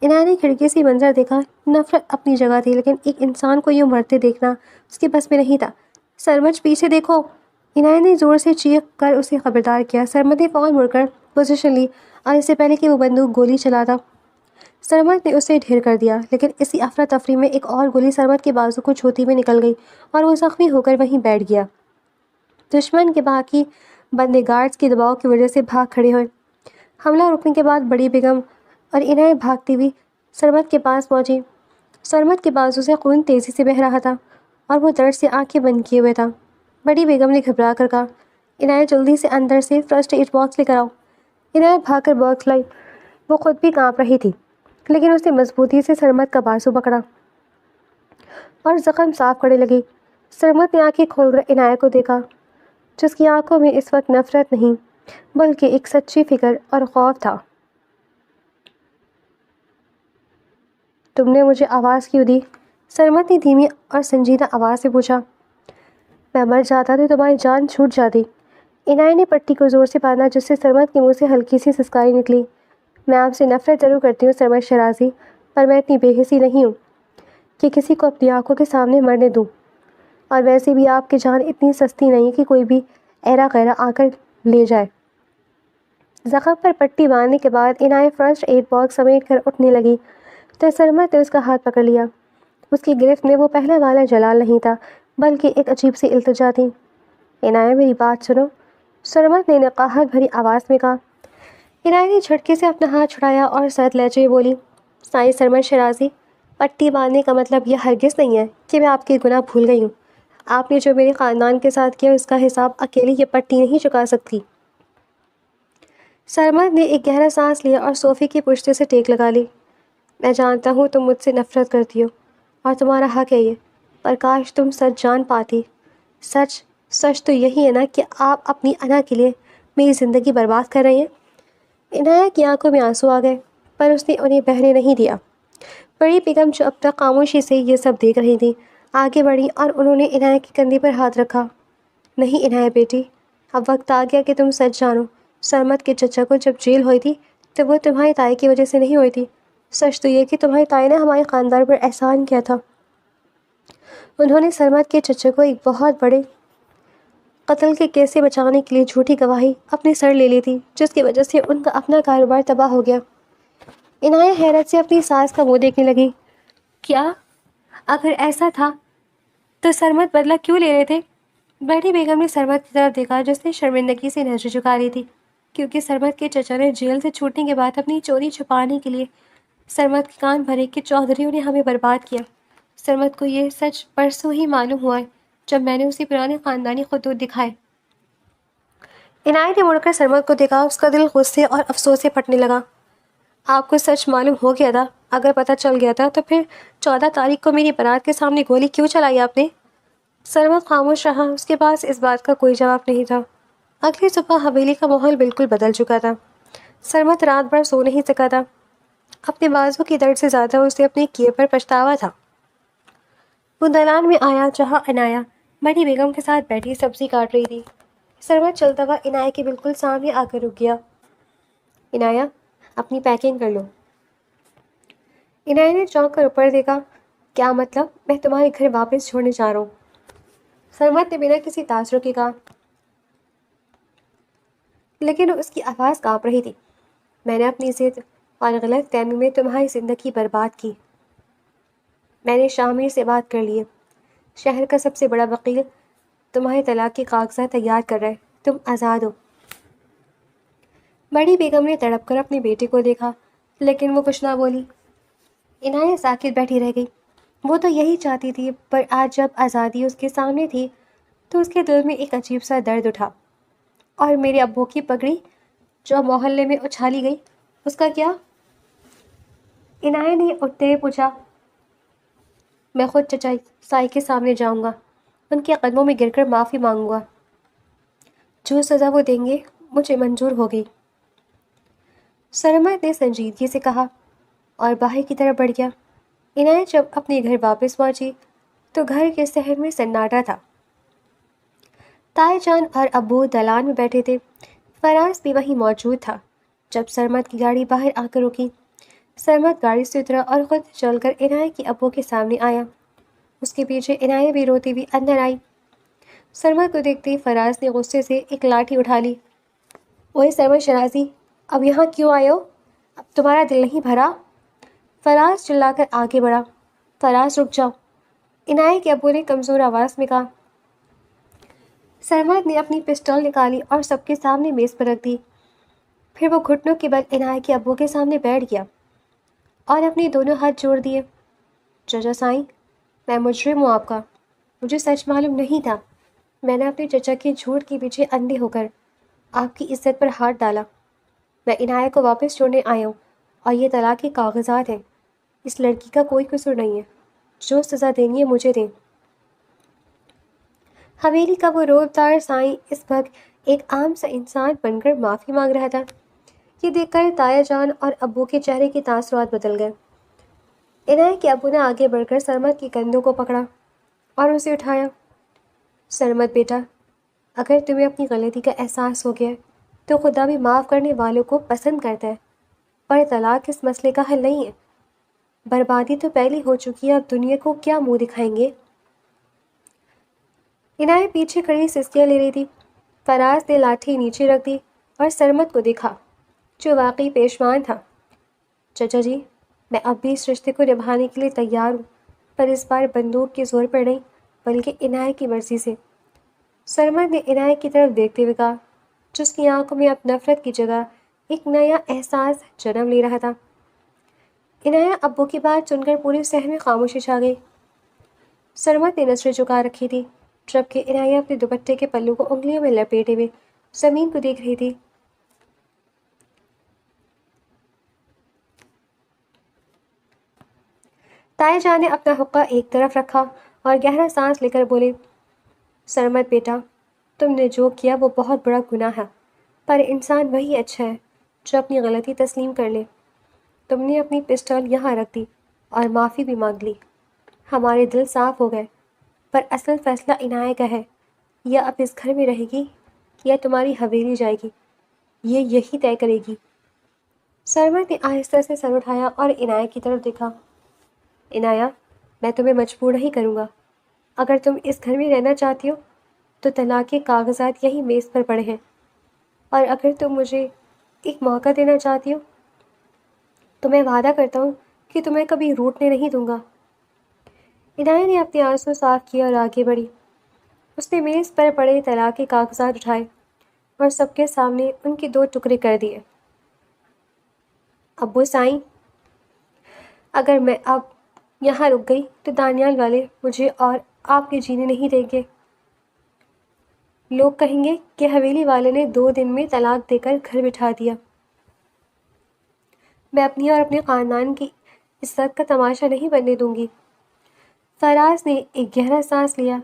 عنایت نے کھڑکی سے منظر دیکھا۔ نفرت اپنی جگہ تھی، لیکن ایک انسان کو یوں مرتے دیکھنا اس کے بس میں نہیں تھا۔ سرمد پیچھے دیکھو! عنایت نے زور سے چیخ کر اسے خبردار کیا۔ سرمد نے فوراً مڑ کر پوزیشن لی اور اس سے پہلے کہ وہ بندوق گولی چلاتا، سرمد نے اسے ڈھیر کر دیا، لیکن اسی افراتفری میں ایک اور گولی سرمد کے بازو کو چھوتی ہوئی نکل گئی اور وہ زخمی ہو کر وہیں بیٹھ گیا۔ دشمن کے باقی بندے گارڈز کے دباؤ کی وجہ سے بھاگ کھڑے ہوئے۔ حملہ رکنے کے بعد بڑی بیگم اور عنایت بھاگتی ہوئی سرمد کے پاس پہنچی۔ سرمد کے بازو سے خون تیزی سے بہہ رہا تھا اور وہ درد سے آنکھیں بند کیے ہوئے تھا۔ بڑی بیگم نے گھبرا کر کہا، عنایت جلدی سے اندر سے فرسٹ ایڈ باکس لے کر آؤ۔ عنایت بھاگ کر باکس لائی۔ وہ خود بھی کانپ رہی تھی، لیکن اس نے مضبوطی سے سرمد کا بازو پکڑا اور زخم صاف کرنے لگی۔ سرمد نے آنکھیں کھول کر عنایت کو دیکھا، جس کی آنکھوں میں اس وقت نفرت نہیں بلکہ ایک سچی فکر اور خوف تھا۔ تم نے مجھے آواز کیوں دی؟ سرمد نے دھیمی اور سنجیدہ آواز سے پوچھا۔ میں مر جاتا تو تمہاری جان چھوٹ جاتی۔ عنایت نے پٹی کو زور سے باندھا، جس سے سرمد کے منہ سے ہلکی سی سسکاری نکلی۔ میں آپ سے نفرت ضرور کرتی ہوں سرمد شیرازی، پر میں اتنی بے حسی نہیں ہوں کہ کسی کو اپنی آنکھوں کے سامنے مرنے دوں، اور ویسے بھی آپ کی جان اتنی سستی نہیں کہ کوئی بھی ایرا غیرہ آ کر لے جائے۔ زخم پر پٹی باندھنے کے بعد عنایت فرسٹ ایڈ باکس سمیٹ کر اٹھنے لگی تو سرمد نے اس کا ہاتھ پکڑ لیا۔ اس کی گرفت میں وہ پہلے والا جلال نہیں تھا، بلکہ ایک عجیب سی التجا تھی۔ عنایت میری بات سنو، سرمد نے نقاہت بھری آواز میں کہا۔ عنایت نے جھٹکے سے اپنا ہاتھ چھڑایا اور سرد لہجے میں بولی، سائیں سرمد شیرازی، پٹی باندھنے کا مطلب یہ ہرگز نہیں ہے کہ میں آپ کے گناہ بھول گئی ہوں۔ آپ نے جو میرے خاندان کے ساتھ کیا اس کا حساب اکیلی یہ پٹی نہیں چکا سکتی۔ سرمد نے ایک گہرا سانس لیا اور صوفے کی پشت سے ٹیک لگا لی۔ میں جانتا ہوں تم مجھ سے نفرت کرتی ہو اور تمہارا حق ہے یہ، پر کاش تم سچ جان پاتی۔ سچ تو یہی ہے نا کہ آپ اپنی انا کے لیے میری زندگی برباد کر رہی ہیں۔ عنایت کی آنکھوں میں آنسو آ گئے، پر اس نے انہیں بہنے نہیں دیا۔ بڑی بیگم جو اب تک خاموشی سے یہ سب دیکھ رہی تھی، آگے بڑھی اور انہوں نے عنایت کے کندھے پر ہاتھ رکھا۔ نہیں عنایت بیٹی، اب وقت آ گیا کہ تم سچ جانو۔ سرمد کے چچا کو جب جیل ہوئی تھی تو وہ تمہاری تائی کی وجہ سے نہیں ہوئی تھی۔ سچ تو یہ کہ تمہاری تائی نے ہمارے خاندان پر احسان کیا تھا۔ انہوں نے سرمد کے چچا کو ایک بہت بڑے قتل کے کیس سے بچانے کے لیے جھوٹی گواہی اپنے سر لے لی تھی، جس کی وجہ سے ان کا اپنا کاروبار تباہ ہو گیا۔ عنایت حیرت سے اپنی ساس کا منہ دیکھنے لگی۔ کیا؟ اگر ایسا تھا تو سرمد بدلہ کیوں لے رہے تھے؟ بڑی بیگم نے سرمد کی طرف دیکھا، جس نے شرمندگی سے نظر جھکا لی تھی، کیونکہ سرمد کے چچا نے جیل سے چھوٹنے کے بعد اپنی چوری چھپانے کے لیے سرمد کے کان بھرے کہ چودھریوں نے ہمیں برباد کیا۔ سرمد کو یہ سچ پرسوں ہی معلوم ہوا ہے، جب میں نے اسے پرانے خاندانی خطوط دکھائے۔ عنایت نے مڑ کر سرمد کو دیکھا۔ اس کا دل غصے اور افسوس سے پھٹنے لگا۔ آپ کو سچ معلوم ہو گیا تھا؟ اگر پتہ چل گیا تھا تو پھر 14 تاریخ کو میری بارات کے سامنے گولی کیوں چلائی آپ نے؟ سرمد خاموش رہا، اس کے پاس اس بات کا کوئی جواب نہیں تھا۔ اگلی صبح حویلی کا ماحول بالکل بدل چکا تھا۔ سرمد رات بھر سو نہیں سکا تھا۔ اپنے بازو کی درد سے زیادہ اسے اپنے کیے پر پچھتاوا تھا۔ وہ دالان میں آیا جہاں عنایت بڑی بیگم کے ساتھ بیٹھی سبزی کاٹ رہی تھی۔ سرمد چلتا ہوا عنایت کے بالکل سامنے آ کر رک گیا۔ عنایت، اپنی پیکنگ کر لو۔ عنایت نے چونک کر اوپر دیکھا۔ کیا مطلب؟ میں تمہارے گھر واپس چھوڑنے جا رہا ہوں، سرمد نے بنا کسی تاثر کے کہا، لیکن اس کی آواز کانپ رہی تھی۔ میں نے اپنی ضد اور غلط فہمی میں تمہاری زندگی برباد کی۔ میں نے شامیر سے بات کر لی ہے۔ شہر کا سب سے بڑا وکیل تمہارے طلاق کے کاغذات تیار کر رہا ہے۔ تم آزاد ہو۔ بڑی بیگم نے تڑپ کر اپنے بیٹے کو دیکھا، لیکن وہ کچھ نہ بولی۔ عنایت ساکت بیٹھی رہ گئی۔ وہ تو یہی چاہتی تھی، پر آج جب آزادی اس کے سامنے تھی تو اس کے دل میں ایک عجیب سا درد اٹھا۔ اور میرے ابو کی پگڑی جو محلے میں اچھالی گئی، اس کا کیا؟ عنایت نے اٹھتے ہوئے پوچھا۔ میں خود چچا سائی کے سامنے جاؤں گا، ان کے قدموں میں گر کر معافی مانگوں گا۔ جو سزا وہ دیں گے مجھے منظور ہوگی، سرمد نے سنجیدگی سے کہا، اور باہر کی طرف بڑھ گیا۔ عنایت جب اپنے گھر واپس پہنچی تو گھر کے صحن میں سناٹا تھا۔ تائے جان اور ابو دلان میں بیٹھے تھے۔ فراز بھی وہیں موجود تھا۔ جب سرمد کی گاڑی باہر آ کر رکی، سرمد گاڑی سے اترا اور خود چل کر عنایہ کے ابو کے سامنے آیا۔ اس کے پیچھے عنایہ بھی روتی ہوئی اندر آئی۔ سرمد کو دیکھتے ہی فراز نے غصے سے ایک لاٹھی اٹھا لی۔ اوئے سرمد شرازی، اب یہاں کیوں آئے ہو؟ اب تمہارا دل نہیں بھرا؟ فراز چلا کر آگے بڑھا۔ فراز رک جاؤ، عنایہ کے ابو نے کمزور آواز میں کہا۔ سرمد نے اپنی پسٹل نکالی اور سب کے سامنے میز پر رکھ دی۔ پھر وہ گھٹنوں کے بل عنایہ کے ابو کے سامنے بیٹھ گیا اور اپنے دونوں ہاتھ جوڑ دیے۔ چچا سائیں، میں مجرم ہوں آپ کا، مجھے سچ معلوم نہیں تھا۔ میں نے اپنے چچا کے جھوٹ کے پیچھے اندھے ہو کر آپ کی عزت پر ہاتھ ڈالا۔ میں عنایہ کو واپس چھوڑنے آیا ہوں اور یہ طلاق کے کاغذات ہیں۔ اس لڑکی کا کوئی قصور نہیں ہے، جو سزا دینی ہے مجھے دیں۔ حویلی کا وہ روبدار سائیں اس وقت ایک عام سا انسان بن کر معافی مانگ رہا تھا۔ یہ دیکھ کر تایا جان اور ابو کے چہرے کے تاثرات بدل گئے۔ عنایہ کے ابو نے آگے بڑھ کر سرمد کے کندھوں کو پکڑا اور اسے اٹھایا۔ سرمد بیٹا، اگر تمہیں اپنی غلطی کا احساس ہو گیا ہے تو خدا بھی معاف کرنے والوں کو پسند کرتا ہے، پر طلاق اس مسئلے کا حل نہیں ہے۔ بربادی تو پہلی ہو چکی ہے، اب دنیا کو کیا منہ دکھائیں گے؟ عنایہ پیچھے کھڑی سسکیاں لے رہی تھی۔ فراز نے لاٹھی نیچے رکھ دی اور سرمد کو دیکھا، جو واقعی پیشمان تھا۔ چچا جی، میں اب بھی اس رشتے کو نبھانے کے لیے تیار ہوں، پر اس بار بندوق کے زور پر نہیں بلکہ عنایہ کی مرضی سے۔ سرمد نے عنایہ کی طرف دیکھتے ہوئے کہا، جس کی آنکھوں میں اب نفرت کی جگہ ایک نیا احساس جنم لے رہا تھا۔ عنایہ ابو کی بات سن کر پوری صحن میں خاموشی چھا گئی۔ سرمد نے نظریں جھکا رکھی تھی، جبکہ عنایہ اپنے دوپٹے کے پلو کو انگلیوں میں لپیٹے ہوئے زمین کو دیکھ رہی تھی۔ تایا جان نے اپنا حقہ ایک طرف رکھا اور گہرا سانس لے کر بولے، سرمد بیٹا، تم نے جو کیا وہ بہت بڑا گناہ ہے، پر انسان وہی اچھا ہے جو اپنی غلطی تسلیم کر لے۔ تم نے اپنی پسٹل یہاں رکھ دی اور معافی بھی مانگ لی۔ ہمارے دل صاف ہو گئے، پر اصل فیصلہ عنایہ کا ہے۔ یا اب اس گھر میں رہے گی یا تمہاری حویلی جائے گی، یہ یہی طے کرے گی۔ سرمد نے آہستہ سے سر اٹھایا اور عنایہ کی طرف دیکھا۔ عنایہ، میں تمہیں مجبور نہیں کروں گا۔ اگر تم اس گھر میں رہنا چاہتی ہو تو طلاق کے کاغذات یہی میز پر پڑے ہیں، اور اگر تم مجھے ایک موقع دینا چاہتی ہو تو میں وعدہ کرتا ہوں کہ تمہیں کبھی روٹنے نہیں دوں گا۔ عنایہ نے اپنے آنسو صاف کیا اور آگے بڑھی۔ اس نے میز پر پڑے طلاق کے کاغذات اٹھائے اور سب کے سامنے ان کے 2 ٹکڑے کر دیے۔ ابو سائیں، اگر میں اب یہاں رک گئی تو دانیال والے مجھے اور آپ کے جینے نہیں دیں گے۔ لوگ کہیں گے کہ حویلی والے نے 2 دن میں طلاق دے کر گھر بٹھا دیا۔ میں اپنی اور اپنے خاندان کی عزت کا تماشا نہیں بننے دوں گی۔ فراز نے ایک گہرا سانس لیا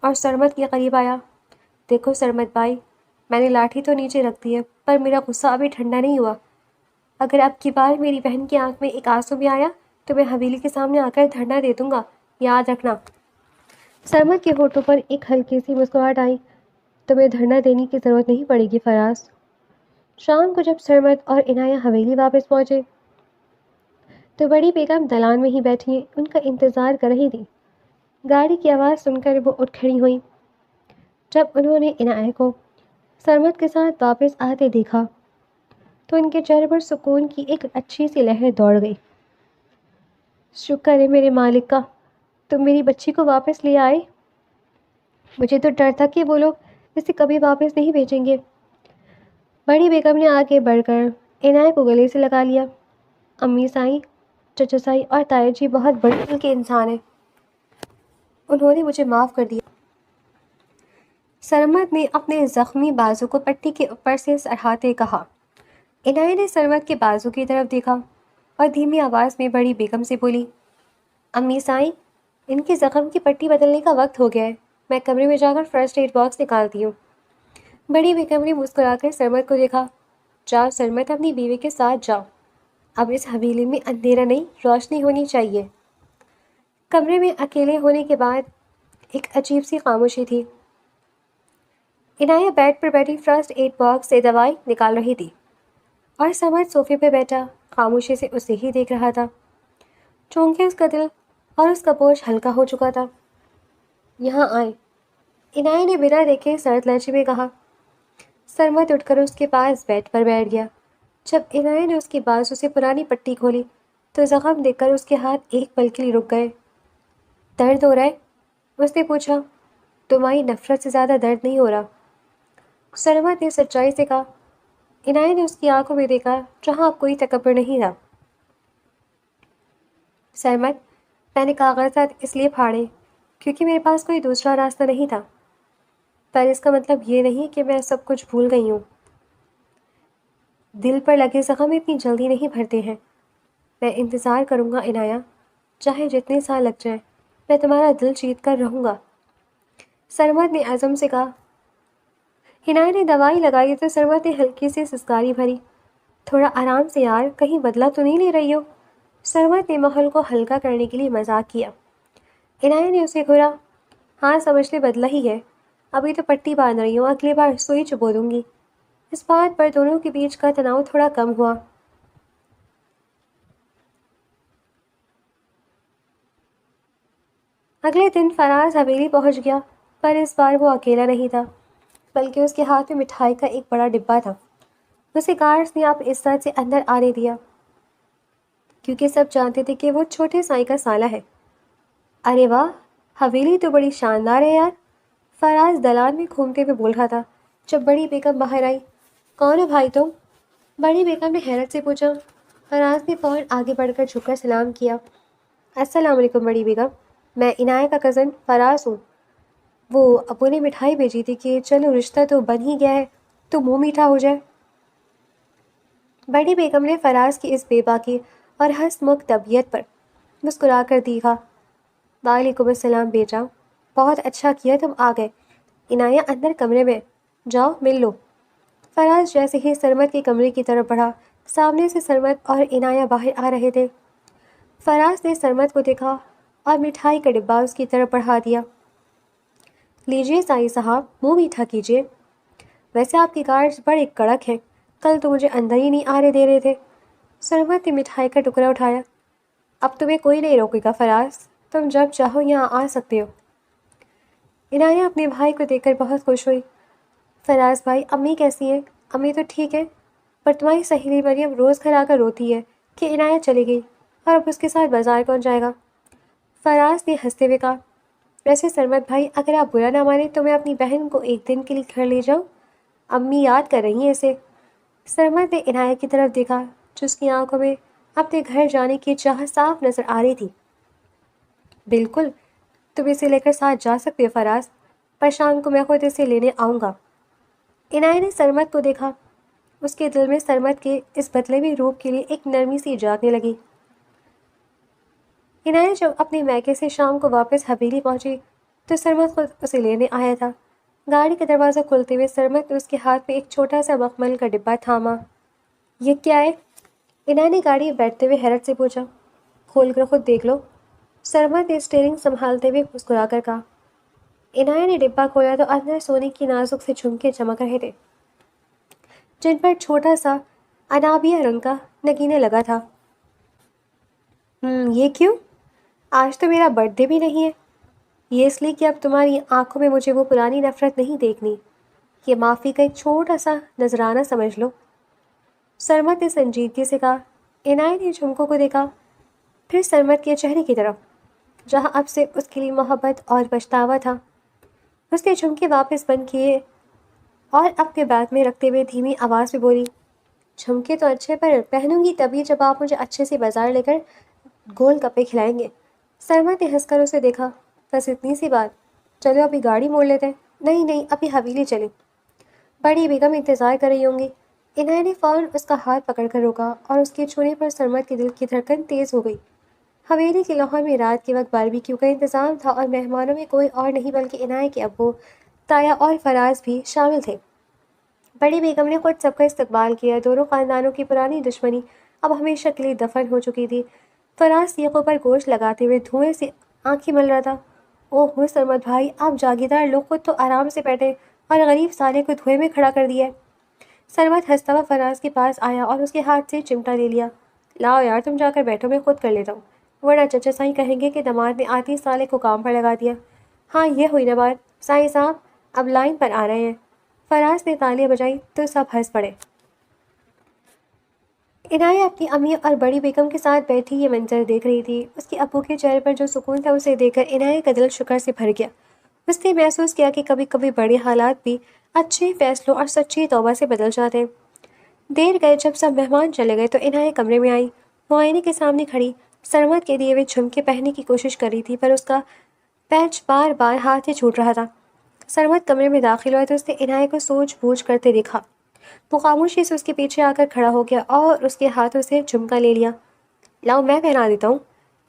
اور سرمد کے قریب آیا۔ دیکھو سرمد بھائی، میں نے لاٹھی تو نیچے رکھ دی ہے، پر میرا غصہ ابھی ٹھنڈا نہیں ہوا۔ اگر اب کی بار میری بہن کی آنکھ میں ایک آنسو بھی آیا تو میں حویلی کے سامنے آ کر دھرنا دے دوں گا، یاد رکھنا۔ سرمد کے ہونٹوں پر ایک ہلکی سی مسکراہٹ آئی۔ تمہیں دھرنا دینے کی ضرورت نہیں پڑے گی فراز۔ شام کو جب سرمد اور عنایہ حویلی واپس پہنچے تو بڑی بیگم دلان میں ہی بیٹھی ان کا انتظار کر رہی تھی۔ گاڑی کی آواز سن کر وہ اٹھ کھڑی ہوئی۔ جب انہوں نے عنایہ کو سرمد کے ساتھ واپس آتے دیکھا تو ان کے چہرے پر سکون کی ایک اچھی سی لہر دوڑ گئی۔ شکر ہے میرے مالک کا، تم میری بچی کو واپس لے آئے۔ مجھے تو ڈر تھا کہ وہ لوگ اسے کبھی واپس نہیں بھیجیں گے۔ بڑی بیگم نے آگے بڑھ کر عنایہ کو گلے سے لگا لیا۔ امی سائیں، چچا سائی اور تایا جی بہت بڑے دل کے انسان ہیں، انہوں نے مجھے معاف کر دیا۔ سرمد نے اپنے زخمی بازو کو پٹی کے اوپر سے سرہاتے کہا۔ عنایہ نے سرمد کے بازو کی طرف دیکھا اور دھیمی آواز میں بڑی بیگم سے بولی، امی سائیں، ان کے زخم کی پٹی بدلنے کا وقت ہو گیا ہے، میں کمرے میں جا کر فرسٹ ایڈ باکس نکالتی ہوں۔ بڑی بیگم نے مسکرا کر سرمد کو دیکھا۔ جاؤ سرمد، اپنی بیوی کے ساتھ جاؤ، اب اس حویلی میں اندھیرا نہیں، روشنی ہونی چاہیے۔ کمرے میں اکیلے ہونے کے بعد ایک عجیب سی خاموشی تھی۔ عنایہ بیڈ پر بیٹھی فرسٹ ایڈ باکس سے دوائی نکال رہی تھی اور سمر صوفے پہ بیٹھا خاموشی سے اسے ہی دیکھ رہا تھا، چونکہ اس کا دل اور اس کا بوجھ ہلکا ہو چکا تھا۔ یہاں آئیں، عنایہ نے بنا دیکھے سرد لہجے میں کہا۔ سرمد اٹھ کر اس کے پاس بیڈ پر بیٹھ گیا۔ جب عنایہ نے اس کی بازو سے پرانی پٹی کھولی تو زخم دیکھ کر اس کے ہاتھ ایک پل کے لیے رک گئے۔ درد ہو رہا ہے؟ اس نے پوچھا۔ تمہاری نفرت سے زیادہ درد نہیں ہو رہا، سرمد نے سچائی سے کہا۔ عنایہ نے اس کی آنکھوں میں دیکھا جہاں اب کوئی تکبر نہیں تھا۔ سرمد، میں نے کاغذات اس لیے پھاڑے کیونکہ میرے پاس کوئی دوسرا راستہ نہیں تھا، پر اس کا مطلب یہ نہیں کہ میں سب کچھ بھول گئی ہوں۔ دل پر لگے زخم اتنی جلدی نہیں بھرتے ہیں۔ میں انتظار کروں گا عنایہ، چاہے جتنے سال لگ جائیں، میں تمہارا دل جیت کر رہوں گا، سرمد نے عزم سے کہا۔ عنایہ نے دوائی لگائی تو سرمد نے ہلکی سی سسکاری بھری۔ تھوڑا آرام سے یار، کہیں بدلا تو نہیں لے رہی ہو؟ سرمد نے ماحول کو ہلکا کرنے کے لیے مذاق کیا۔ عنایہ نے اسے گھورا۔ ہاں سمجھ لے بدلا ہی ہے، ابھی تو پٹی باندھ رہی ہوں، اگلی بار سوئی چبو دوں گی۔ اس بات پر دونوں کے بیچ کا تناؤ تھوڑا کم ہوا۔ اگلے دن فراز حویلی پہنچ گیا، پر اس بار وہ اکیلا نہیں تھا، بلکہ اس کے ہاتھ میں مٹھائی کا ایک بڑا ڈبہ تھا۔ اسے گارڈز نے آپ عزت سے اندر آنے دیا کیونکہ سب جانتے تھے کہ وہ چھوٹے سائی کا سالہ ہے۔ ارے واہ، حویلی تو بڑی شاندار ہے یار، فراز دلان میں گھومتے ہوئے بول رہا تھا جب بڑی بیگم باہر آئی۔ کون ہو بھائی تم؟ بڑی بیگم نے حیرت سے پوچھا۔ فراز نے فوراً آگے بڑھ کر جھک کر سلام کیا۔ السلام علیکم بڑی بیگم، میں عنایہ کا کزن فراز ہوں۔ وہ ابو نے مٹھائی بھیجی تھی کہ چلو رشتہ تو بن ہی گیا ہے تو منہ میٹھا ہو جائے۔ بڑی بیگم نے فراز کی اس بے باکی اور ہنس مکھ طبیعت پر مسکرا کر دیکھا۔ وعلیکم السلام بیٹا، بہت اچھا کیا تم آ گئے۔ عنایہ اندر کمرے میں، جاؤ مل لو۔ فراز جیسے ہی سرمد کے کمرے کی طرف بڑھا، سامنے سے سرمد اور عنایہ باہر آ رہے تھے۔ فراز نے سرمد کو دیکھا اور مٹھائی کا ڈبہ اس کی طرف بڑھا دیا۔ لیجیے سائی صاحب، منہ میٹھا کیجیے۔ ویسے آپ کے گارڈز بڑے کڑک ہیں، کل تو مجھے اندر ہی نہیں آنے دے رہے تھے۔ سرمد نے مٹھائی کا ٹکڑا اٹھایا۔ اب تمہیں کوئی نہیں روکے گا فراز، تم جب چاہو یہاں آ سکتے ہو۔ عنایہ اپنے بھائی کو دیکھ کر بہت خوش ہوئی۔ فراز بھائی، امی کیسی ہیں؟ امی تو ٹھیک ہے، پر تمہاری سہیلی مریم روز گھر آ کر روتی ہے کہ عنایہ چلی گئی اور اب اس کے ساتھ بازار کون جائے گا؟ فراز نے ہنستے ہوئے کہا۔ ویسے سرمد بھائی، اگر آپ برا نہ مانیں تو میں اپنی بہن کو ایک دن کے لیے گھر لے جاؤں، امی یاد کر رہی ہیں اسے۔ سرمد نے عنایہ کی طرف دیکھا جس کی آنکھوں میں اپنے گھر جانے کی چاہت صاف نظر آ رہی تھی۔ بالکل، تم اسے لے کر ساتھ جا سکتے ہو فراز، پر شام کو میں خود اسے لینے آؤں گا۔ عنایہ نے سرمد کو دیکھا۔ اس کے دل میں سرمد کے اس بدلے ہوئے روپ کے لیے ایک نرمی سی جاگنے لگی۔ عنایہ جب اپنے میکے سے شام کو واپس حویلی پہنچی تو سرمد خود اسے لینے آیا تھا۔ گاڑی کا دروازہ کھولتے ہوئے سرمد نے اس کے ہاتھ میں ایک چھوٹا سا مخمل کا ڈبہ تھاما۔ یہ کیا ہے؟ عنایہ نے گاڑی میں بیٹھتے ہوئے حیرت سے پوچھا۔ کھول کر خود دیکھ لو، سرمد نے اسٹیئرنگ سنبھالتے ہوئے مسکرا کر کہا۔ عنایہ نے ڈبہ کھولا تو اندر سونے کی نازک سے جھمکے چمک رہے تھے جن پر چھوٹا سا انابیہ رنگ کا نگینہ لگا تھا۔ یہ کیوں؟ آج تو میرا برتھ ڈے بھی نہیں ہے۔ یہ اس لیے کہ اب تمہاری آنکھوں میں مجھے وہ پرانی نفرت نہیں دیکھنی، یہ معافی کا ایک چھوٹا سا نذرانہ سمجھ لو، سرمد نے سنجیدگی سے کہا۔ عنایہ نے جھمکوں کو دیکھا، پھر سرمد کے چہرے کی طرف جہاں اب سے اس کے لیے محبت اور پچھتاوا تھا۔ اس نے جھمکے واپس بند کیے اور اپنے بیگ میں رکھتے ہوئے دھیمی آواز میں بولی، جھمکے تو اچھے پر پہنوں گی تبھی جب آپ مجھے اچھے سے بازار لے کر گول گپے کھلائیں گے۔ سرمد نے ہنس کر اسے دیکھا۔ بس اتنی سی بات؟ چلو ابھی گاڑی موڑ لیتے ہیں۔ نہیں نہیں، ابھی حویلی چلیں، بڑی بیگم انتظار کر رہی ہوں گی۔ عنایہ نے فوراً اس کا ہاتھ پکڑ کر روکا اور اس کے چھونے پر سرمد کے دل کی دھڑکن تیز ہو گئی۔ حویلی کے لاہور میں رات کے وقت باربیکیو کا انتظام تھا اور مہمانوں میں کوئی اور نہیں بلکہ عنایہ کے ابو، تایا اور فراز بھی شامل تھے۔ بڑی بیگم نے خود سب کا استقبال کیا۔ دونوں خاندانوں کی پرانی دشمنی اب ہمیشہ کے لیے دفن ہو چکی تھی۔ فراز سیخوں پر گوشت لگاتے ہوئے دھوئیں سے آنکھیں مل رہا تھا۔ اوہ ہو سرمد بھائی، آپ جاگیردار لوگ خود تو آرام سے بیٹھے، اور غریب سالے کو دھوئے میں کھڑا کر دیا ہے۔ سرمد ہنستا ہوا فراز کے پاس آیا اور اس کے ہاتھ سے چمٹا لے لیا۔ لاؤ یار تم جا کر بیٹھو، میں خود کر لیتا ہوں، ورنہ چچا سائیں کہیں گے کہ داماد نے آتے ہی سالے کو کام پر لگا دیا۔ ہاں یہ ہوئی نا بات، سائیں صاحب اب لائن پر آ رہے ہیں۔ فراز نے تالیاں بجائی تو سب ہنس پڑے۔ عنایہ اپنی امی اور بڑی بیگم کے ساتھ بیٹھی یہ منظر دیکھ رہی تھی۔ اس کے ابو کے چہرے پر جو سکون تھا اسے دیکھ کر عنایہ کا دل شکر سے بھر گیا۔ اس نے محسوس کیا کہ کبھی کبھی بڑے حالات بھی اچھے فیصلوں اور سچی توبہ سے بدل جاتے ہیں۔ دیر گئے جب سب مہمان چلے گئے تو عنایہ کمرے میں آئی۔ وہ آئینے کے سامنے کھڑی سرمد کے دیے ہوئے جھمکے پہننے کی کوشش کر رہی تھی، پر اس کا پیچ بار بار ہاتھ سے چھوٹ رہا تھا۔ سرمد کمرے میں داخل ہوا تو اس نے عنایہ کو سوچ بوجھ کرتے دیکھا۔ وہ خاموشی سے اس کے پیچھے آ کر کھڑا ہو گیا اور اس کے ہاتھوں سے جھمکا لے لیا۔ لاؤ میں پہنا دیتا ہوں۔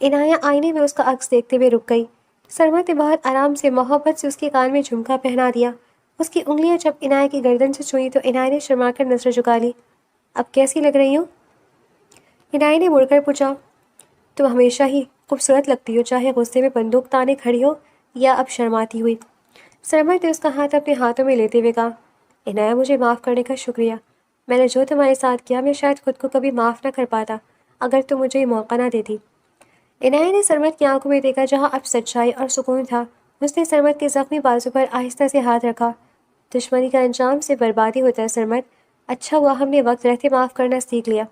عنایہ آئینے میں اس کا عکس دیکھتے ہوئے رک گئی۔ سرمد نے بہت آرام سے محبت سے اس کے کان میں جھمکا پہنا دیا۔ اس کی انگلیاں جب عنایہ کی گردن سے چھوئیں تو عنایہ نے شرما کر نظر جھکا لی۔ اب کیسی لگ رہی ہوں؟ عنایہ نے مڑ کر پوچھا۔ تم ہمیشہ ہی خوبصورت لگتی ہو، چاہے غصے میں بندوق تانے کھڑی ہو یا اب شرماتی ہوئی۔ سرمد نے اس کا ہاتھ اپنے ہاتھوں میں لیتے ہوئے کہا، عنایہ مجھے معاف کرنے کا شکریہ۔ میں نے جو تمہارے ساتھ کیا میں شاید خود کو کبھی معاف نہ کر پاتا اگر تم مجھے یہ موقع نہ دیتی۔ عنایہ نے سرمد کی آنکھوں میں دیکھا جہاں اب سچائی اور سکون تھا۔ اس نے سرمد کے زخمی بازو پر آہستہ سے ہاتھ رکھا۔ دشمنی کا انجام سے بربادی ہوتا ہے سرمد، اچھا ہوا ہم نے وقت رہتے معاف کرنا سیکھ لیا۔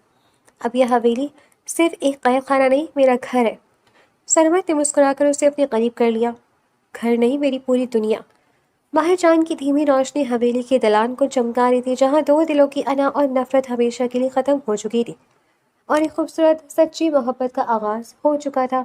اب یہ حویلی صرف ایک قید خانہ نہیں، میرا گھر ہے۔ سرمد نے مسکرا کر اسے اپنے قریب کر لیا۔ گھر نہیں، میری پوری دنیا۔ ماہ چاند کی دھیمی روشنی حویلی کے دلان کو چمکا رہی تھی جہاں دو دلوں کی انا اور نفرت ہمیشہ کے لیے ختم ہو چکی تھی اور ایک خوبصورت سچی محبت کا آغاز ہو چکا تھا۔